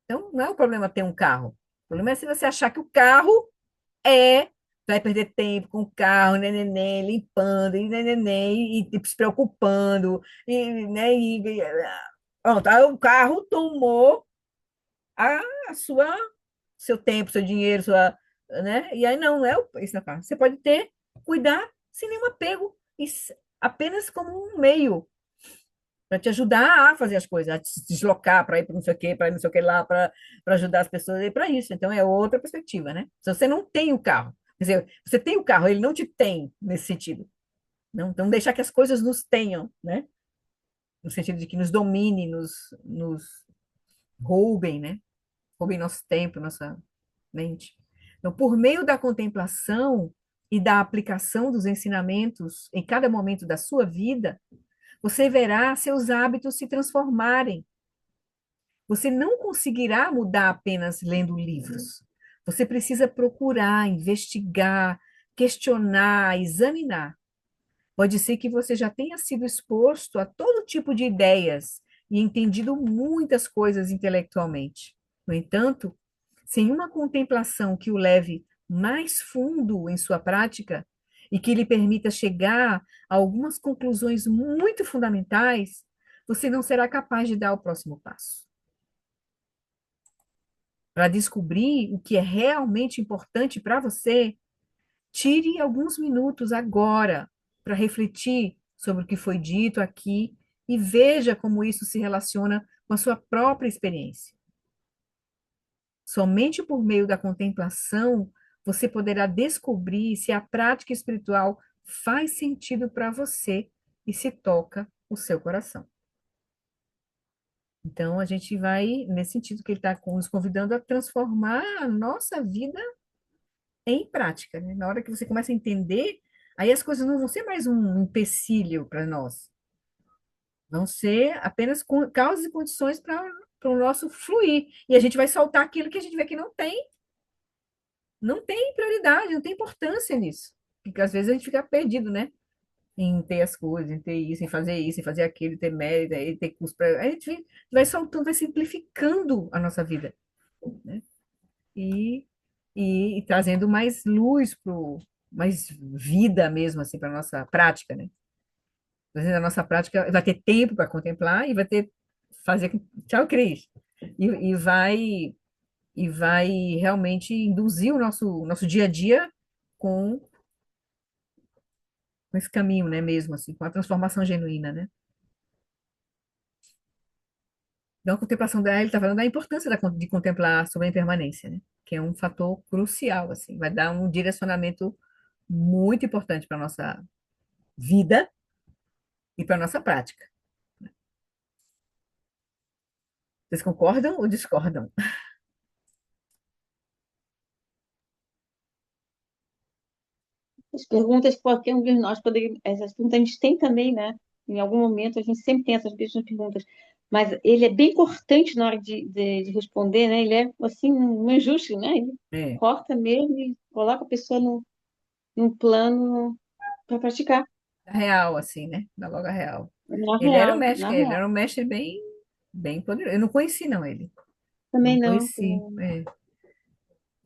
Então, não é o problema ter um carro. O problema é se você achar que o carro vai perder tempo com o carro, nenenê, limpando, e nenenê, e se preocupando, e, né, pronto, aí o carro tomou a, a sua, seu tempo, seu dinheiro, né? E aí não é isso na carro. Você pode cuidar sem nenhum apego, apenas como um meio para te ajudar a fazer as coisas, a se deslocar para ir para não sei o quê, para não sei o que lá, para ajudar as pessoas a ir para isso. Então é outra perspectiva, né? Se você não tem o carro, quer dizer, você tem o carro, ele não te tem nesse sentido. Não, então deixar que as coisas nos tenham, né? No sentido de que nos domine, nos roubem, né? Roubem nosso tempo, nossa mente. Então, por meio da contemplação e da aplicação dos ensinamentos em cada momento da sua vida, você verá seus hábitos se transformarem. Você não conseguirá mudar apenas lendo livros. Você precisa procurar, investigar, questionar, examinar. Pode ser que você já tenha sido exposto a todo tipo de ideias e entendido muitas coisas intelectualmente. No entanto, sem uma contemplação que o leve mais fundo em sua prática e que lhe permita chegar a algumas conclusões muito fundamentais, você não será capaz de dar o próximo passo. Para descobrir o que é realmente importante para você, tire alguns minutos agora para refletir sobre o que foi dito aqui e veja como isso se relaciona com a sua própria experiência. Somente por meio da contemplação você poderá descobrir se a prática espiritual faz sentido para você e se toca o seu coração. Então, a gente vai, nesse sentido que ele está nos convidando a transformar a nossa vida em prática, né? Na hora que você começa a entender, aí as coisas não vão ser mais um empecilho para nós, vão ser apenas causas e condições para o nosso fluir. E a gente vai soltar aquilo que a gente vê que não tem prioridade, não tem importância nisso. Porque às vezes a gente fica perdido, né? Em ter as coisas, em ter isso, em fazer aquilo, em ter mérito, em ter custo. A gente vai soltando, vai simplificando a nossa vida, né? E, e trazendo mais luz, mais vida mesmo, assim, para a nossa prática, né? Trazendo a nossa prática, vai ter tempo para contemplar e vai ter fazer. Tchau, Cris! E, e vai e vai realmente induzir o nosso dia a dia com, com esse caminho, né, mesmo assim, com a transformação genuína, né? Então, a contemplação dela, ele está falando da importância de contemplar sobre a impermanência, né? Que é um fator crucial, assim, vai dar um direcionamento muito importante para a nossa vida e para a nossa prática. Vocês concordam ou discordam? As perguntas que qualquer um de nós poderia. Essas perguntas a gente tem também, né? Em algum momento a gente sempre tem essas mesmas perguntas. Mas ele é bem cortante na hora de responder, né? Ele é, assim, um ajuste, né? Ele É, corta mesmo e coloca a pessoa num plano para praticar, da real, assim, né? Da loga real. na Ele era um real, mestre, na ele real. era um mestre bem poderoso. Eu não conheci, não, ele. Não Também não. conheci.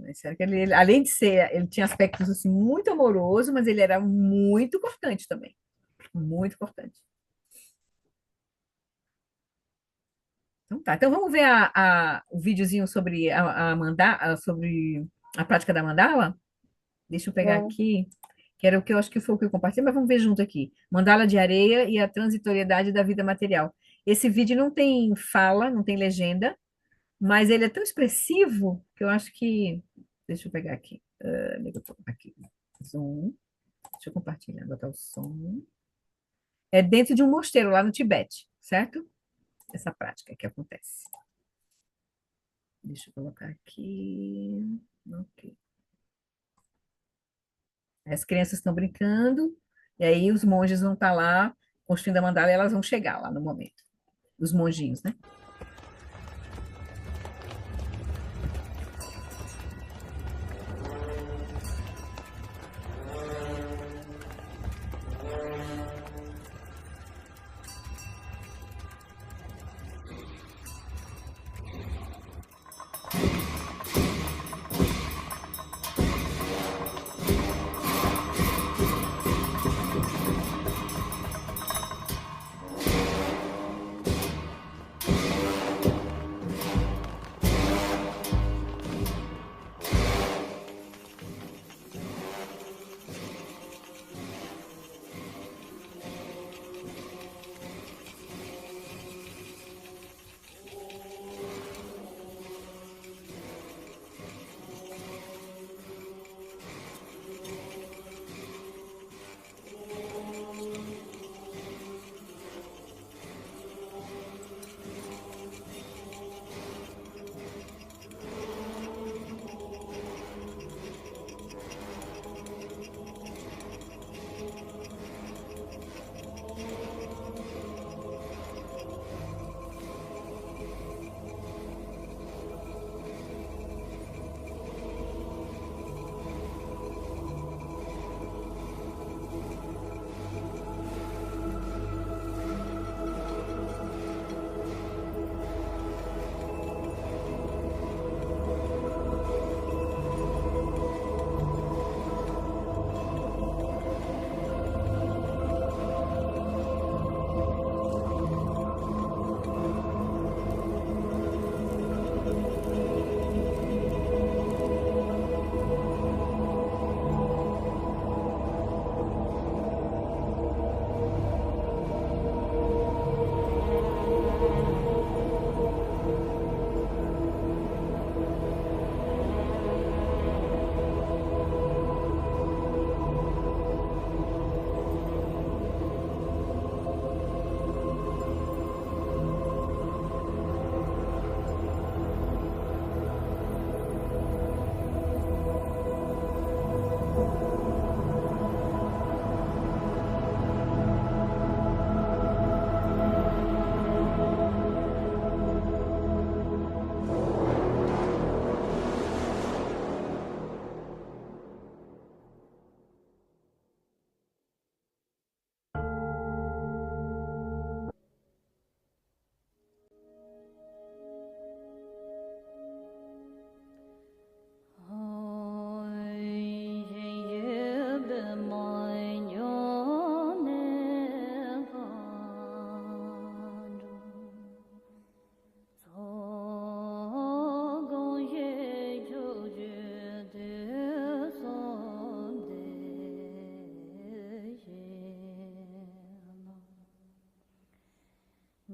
Mas sério que além de ser, ele tinha aspectos assim muito amorosos, mas ele era muito cortante também, muito cortante. Então tá, então vamos ver o videozinho sobre sobre a prática da mandala? Deixa eu pegar Vamos. aqui, que era o que eu acho que foi o que eu compartilhei, mas vamos ver junto aqui. Mandala de areia e a transitoriedade da vida material. Esse vídeo não tem fala, não tem legenda, mas ele é tão expressivo que eu acho que. Deixa eu pegar aqui. Onde é que eu tô? Aqui. Zoom. Deixa eu compartilhar, botar o som. É dentro de um mosteiro lá no Tibete, certo? Essa prática que acontece. Deixa eu colocar aqui. Ok. As crianças estão brincando, e aí os monges vão estar lá construindo a mandala e elas vão chegar lá no momento. Os monjinhos, né?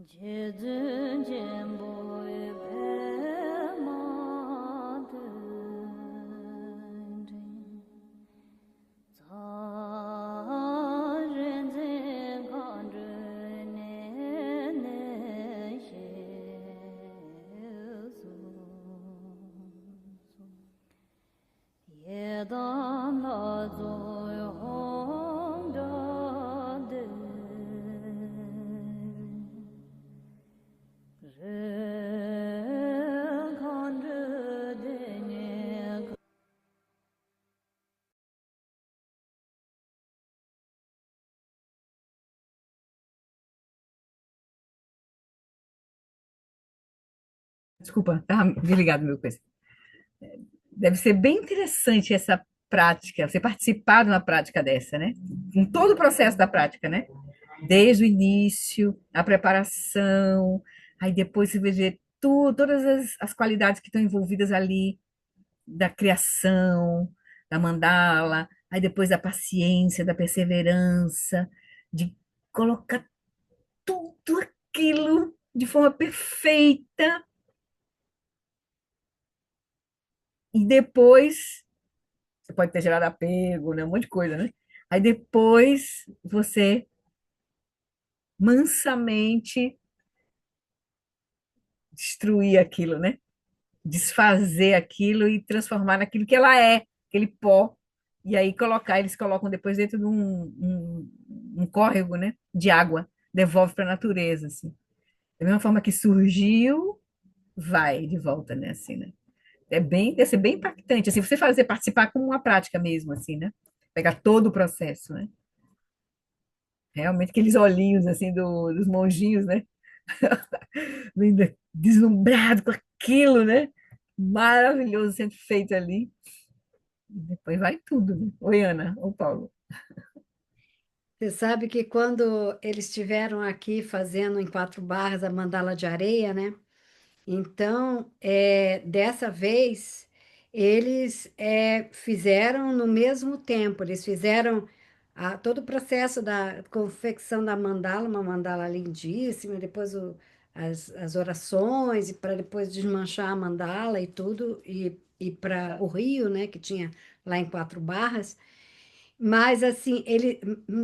제든 젠보에 배마든 자른진 간르네 예단 나조의 홍다들 Desculpa, estava desligado meu coisa. Deve ser bem interessante essa prática, você participar de uma prática dessa, né? Em todo o processo da prática, né? Desde o início, a preparação, aí depois você vê tudo, todas as qualidades que estão envolvidas ali, da criação, da mandala, aí depois da paciência, da perseverança, de colocar tudo aquilo de forma perfeita, e depois você pode ter gerado apego, né? Um monte de coisa, né? Aí depois você mansamente destruir aquilo, né? Desfazer aquilo e transformar naquilo que ela é, aquele pó. E aí colocar, eles colocam depois dentro de um córrego, né? De água, devolve para a natureza, assim. Da mesma forma que surgiu, vai de volta, né? Assim, né? Deve ser bem impactante, assim, você fazer participar como uma prática mesmo, assim, né? Pegar todo o processo, né? Realmente aqueles olhinhos, assim, dos monjinhos, né? Ainda deslumbrado com aquilo, né? Maravilhoso sendo feito ali. Depois vai tudo, né? Oi, Ana, ou Paulo. Você sabe que quando eles estiveram aqui fazendo em Quatro Barras a mandala de areia, né? Então, dessa vez, eles fizeram no mesmo tempo, eles fizeram todo o processo da confecção da mandala, uma mandala lindíssima, depois as orações, e para depois desmanchar a mandala e tudo, e para o rio, né, que tinha lá em Quatro Barras. Mas assim,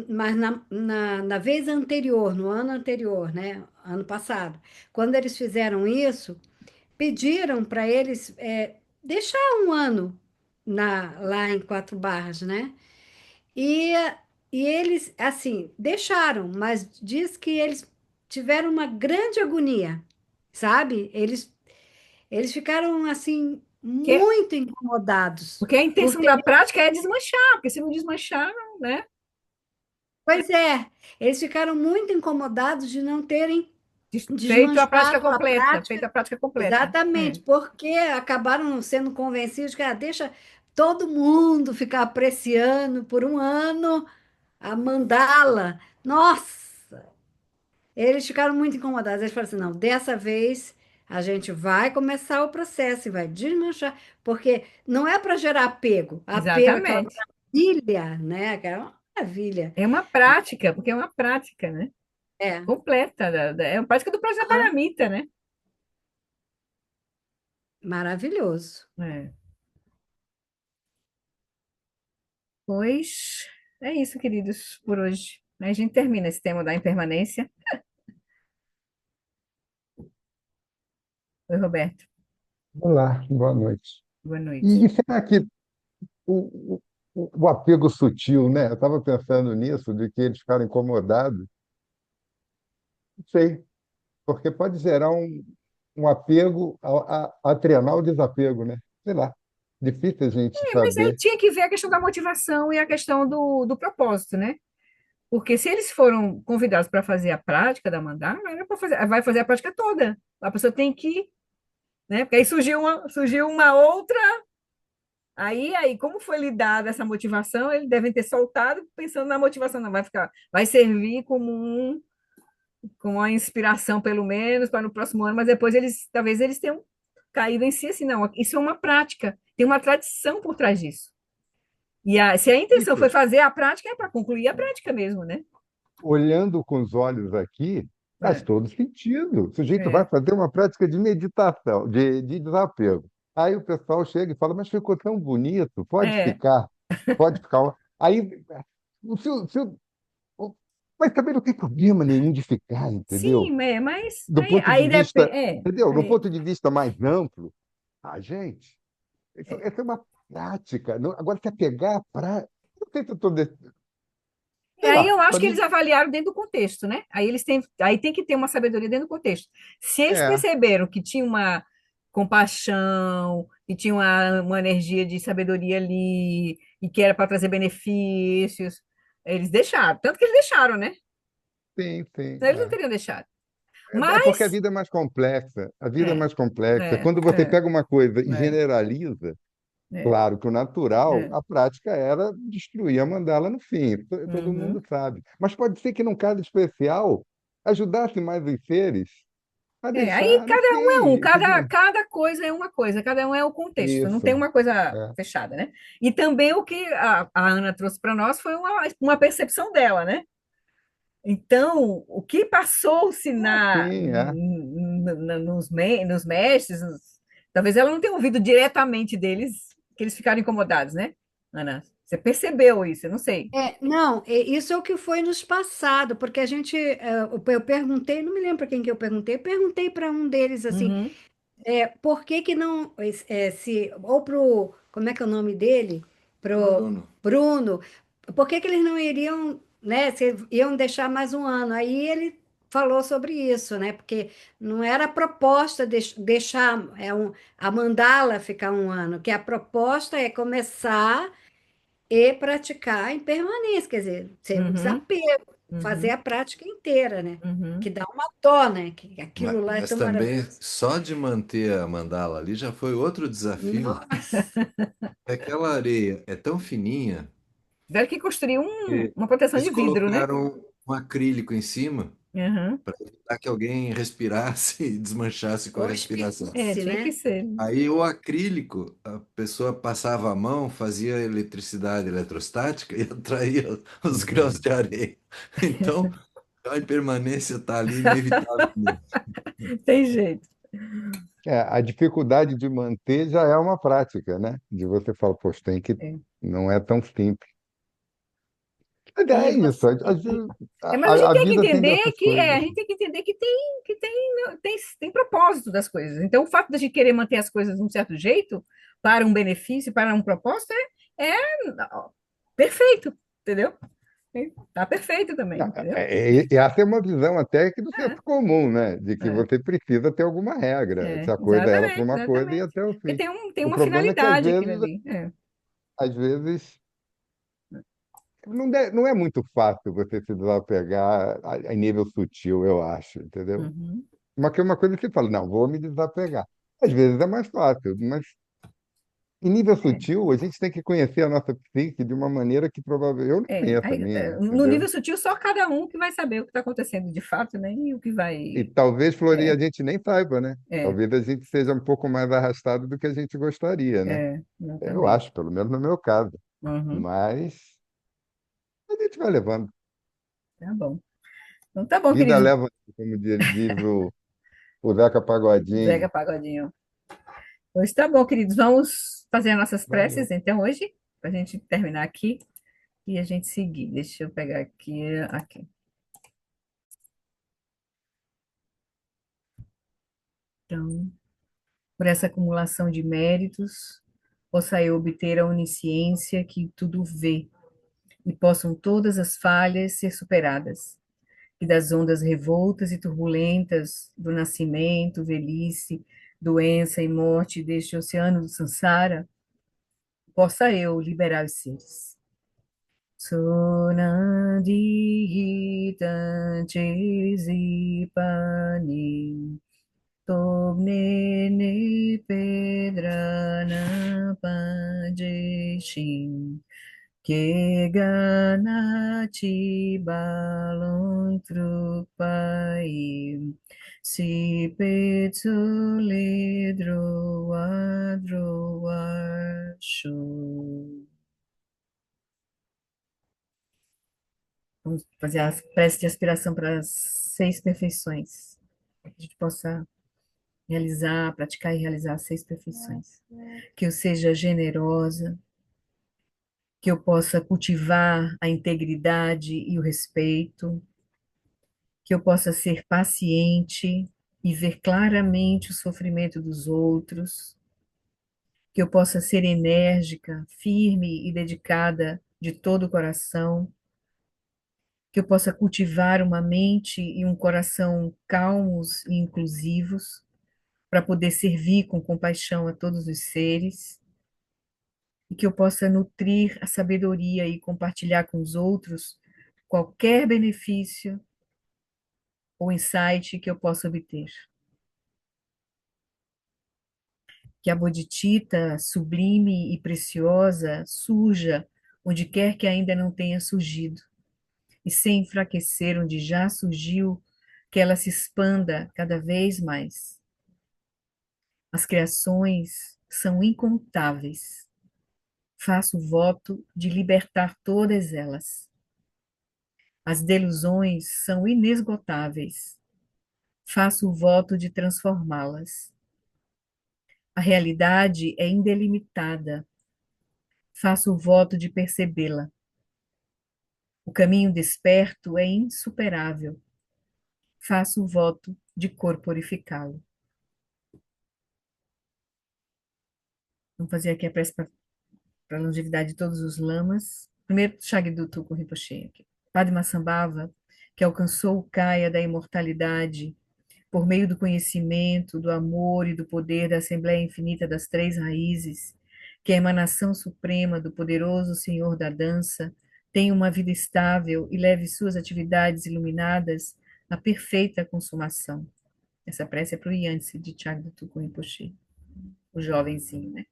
mas na vez anterior, no ano anterior, né, ano passado, quando eles fizeram isso, pediram para eles deixar um ano lá em Quatro Barras, né? E, e eles, assim, deixaram, mas diz que eles tiveram uma grande agonia, sabe? Eles ficaram, assim, Que, muito incomodados, porque a intenção porque, da prática é desmanchar, porque se não desmanchar, né? pois é, eles ficaram muito incomodados de não terem Feito a prática desmanchado a completa, feito prática. a prática completa. Exatamente, É, porque acabaram sendo convencidos que deixa todo mundo ficar apreciando por um ano a mandala. Nossa, eles ficaram muito incomodados. Eles falaram assim: não, dessa vez a gente vai começar o processo e vai desmanchar, porque não é para gerar apego, apego, aquela exatamente. maravilha, né? Aquela maravilha. É uma prática, porque é uma prática, né? É, Completa. É uma prática do aham, Prajnaparamita, né? maravilhoso. É. Pois é isso, queridos, por hoje. A gente termina esse tema da impermanência. Oi, Roberto. Olá, boa noite. Boa E noite. será que o apego sutil, né? Eu estava pensando nisso, de que eles ficaram incomodados. Não sei, porque pode gerar um apego a treinar o desapego, né? Sei lá, difícil a gente Mas aí saber. tinha que ver a questão da motivação e a questão do propósito, né? Porque se eles foram convidados para fazer a prática da mandala, era para fazer, vai fazer a prática toda. A pessoa tem que, né? Porque aí surgiu uma outra. Aí, como foi lhe dada essa motivação, eles devem ter soltado pensando na motivação, não vai ficar, vai servir como uma inspiração, pelo menos, para no próximo ano, mas depois talvez eles tenham caído em si assim, não, isso é uma prática, tem uma tradição por trás disso. Se a intenção foi Isso, fazer a prática, é para concluir a prática mesmo, né? olhando com os olhos aqui, Faz É, todo sentido. O sujeito vai é. fazer uma prática de meditação, de desapego. Aí o pessoal chega e fala, mas ficou tão bonito, pode É. ficar, pode ficar. Aí, o seu, seu, o- mas também não tem problema nenhum de ficar, entendeu? Sim, mas Do ponto de aí vista, depende. entendeu? Do ponto de vista mais amplo, gente, É. essa é uma prática. Agora, se apegar para. Não sei se eu estou. E Sei aí lá, eu acho para que eles mim, avaliaram dentro do contexto, né? Aí tem que ter uma sabedoria dentro do contexto. Se eles é, perceberam que tinha uma compaixão, que tinha uma energia de sabedoria ali, e que era para trazer benefícios, eles deixaram. Tanto que eles deixaram, né? sim, sim. Senão eles não teriam deixado. É porque a Mas, vida é mais complexa. A vida é é, mais complexa. é, Quando você é, pega uma coisa e é, generaliza, é, claro que o natural, é. a prática era destruir a mandala no fim. Todo mundo Uhum. sabe. Mas pode ser que num caso especial ajudasse mais os seres a É, aí deixar no cada um é um, fim, entendeu? cada coisa é uma coisa, cada um é o contexto, não tem Isso. uma coisa É. fechada, né? E também o que a Ana trouxe para nós foi uma percepção dela, né? Então, o que passou-se Sim, é. nos mestres, talvez ela não tenha ouvido diretamente deles, que eles ficaram incomodados, né, Ana? Você percebeu isso? Eu não sei. Não, isso é o que foi nos passado, porque a gente, eu perguntei, não me lembro para quem que eu perguntei para um deles assim, Uhum, por que que não, se, ou pro, como é que é o nome dele? Pro Bruno. Bruno, por que que eles não iriam, né, se iam deixar mais um ano? Aí ele falou sobre isso, né, porque não era a proposta deixar a mandala ficar um ano, que a proposta é começar e praticar em permanência, quer dizer, ser o uhum, desapego, fazer uhum, a prática inteira, né? Que uhum. dá uma dó, né? Que aquilo lá é Mas tão também maravilhoso. só de manter a mandala ali já foi outro desafio. Nossa, Aquela areia é tão fininha Tiveram que construir que uma proteção eles de vidro, né? colocaram um acrílico em cima Uhum. para evitar que alguém respirasse e desmanchasse com a respiração. É, hospitasse, tinha que né? ser. Aí o acrílico, a pessoa passava a mão, fazia eletricidade eletrostática e atraía os grãos de areia. Então, a impermanência está ali inevitavelmente. Tem jeito. A dificuldade de manter já é uma prática, né? De você falar, poxa, tem que. É. Não é tão simples. Mas E é isso. você, e- Mas a gente A tem que vida tem entender dessas coisas. a gente tem que entender tem propósito das coisas. Então, o fato da gente querer manter as coisas de um certo jeito, para um benefício, para um propósito, é perfeito, entendeu? Tá perfeito também, Não, entendeu? e essa é uma visão até que do É, senso comum, né? De que é, você precisa ter alguma regra. Se a coisa era para exatamente, uma coisa, ia exatamente. até o Porque fim. tem O uma problema é que finalidade aquilo ali. É. às vezes, não é muito fácil você se desapegar em nível sutil, eu acho, entendeu? Uhum. Uma coisa que você fala, não, vou me desapegar. Às vezes é mais fácil, mas em nível É. sutil, a gente tem que conhecer a nossa psique de uma maneira que provavelmente eu não conheço a minha, No entendeu? nível sutil, só cada um que vai saber o que está acontecendo de fato, né? E o que E vai. talvez, Florinha, a É, gente nem saiba, né? é, Talvez a gente seja um pouco mais arrastado do que a gente gostaria, né? Eu exatamente. acho, pelo menos no meu caso. Uhum. Mas a gente vai levando. Tá bom. Então tá bom, Vida queridos. leva, como diz o Zeca Zeca Pagodinho. Pagodinho. Hoje tá bom, queridos. Vamos fazer as nossas preces, Valeu. então, hoje, para a gente terminar aqui e a gente seguir. Deixa eu pegar aqui. Então, por essa acumulação de méritos, possa eu obter a onisciência que tudo vê, e possam todas as falhas ser superadas, e das ondas revoltas e turbulentas do nascimento, velhice, doença e morte deste oceano do Sansara, possa eu liberar os seres. Sunadihitantezipani Tobnene Pedrana Pajeshin Keganati Balon Trupai Si Petsulidro Adroashu. Vamos fazer a prece de aspiração para as 6 perfeições. Que a gente possa realizar, praticar e realizar as 6 perfeições. Que eu seja generosa, que eu possa cultivar a integridade e o respeito, que eu possa ser paciente e ver claramente o sofrimento dos outros, que eu possa ser enérgica, firme e dedicada de todo o coração, que eu possa cultivar uma mente e um coração calmos e inclusivos, para poder servir com compaixão a todos os seres, e que eu possa nutrir a sabedoria e compartilhar com os outros qualquer benefício ou insight que eu possa obter. Que a bodhicitta sublime e preciosa surja onde quer que ainda não tenha surgido, e sem enfraquecer onde já surgiu, que ela se expanda cada vez mais. As criações são incontáveis. Faço o voto de libertar todas elas. As delusões são inesgotáveis. Faço o voto de transformá-las. A realidade é indelimitada. Faço o voto de percebê-la. O caminho desperto é insuperável. Faço o voto de corporificá-lo. Vamos fazer aqui a prece para a longevidade de todos os lamas. Primeiro, Shagdu Tulku Rinpoche. Aqui. Padmasambhava, que alcançou o Kaya da imortalidade por meio do conhecimento, do amor e do poder da Assembleia Infinita das Três Raízes, que é a emanação suprema do poderoso Senhor da Dança, tenha uma vida estável e leve suas atividades iluminadas à perfeita consumação. Essa prece é para o Yancy de Chagdu Tulku Rinpoche, o jovenzinho, né?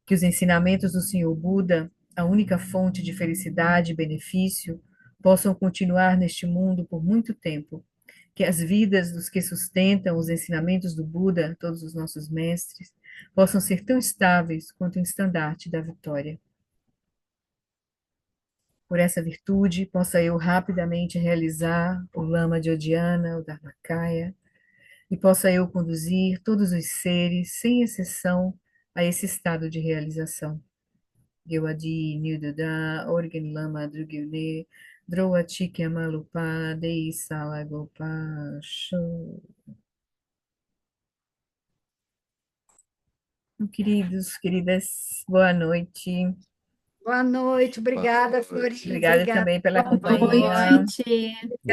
Que os ensinamentos do Senhor Buda, a única fonte de felicidade e benefício, possam continuar neste mundo por muito tempo. Que as vidas dos que sustentam os ensinamentos do Buda, todos os nossos mestres, possam ser tão estáveis quanto o estandarte da vitória. Por essa virtude, possa eu rapidamente realizar o Lama de Odiana, o Dharmakaya, e possa eu conduzir todos os seres, sem exceção, a esse estado de realização. Gewadi Nilduda, Orgen Lama Drugyune, Droa Chikya Malupa, Dei Salagopa, Show. Queridos, queridas, boa noite. Boa noite, obrigada, Boa noite. Florinha, Obrigada obrigada. também pela Boa companhia. noite.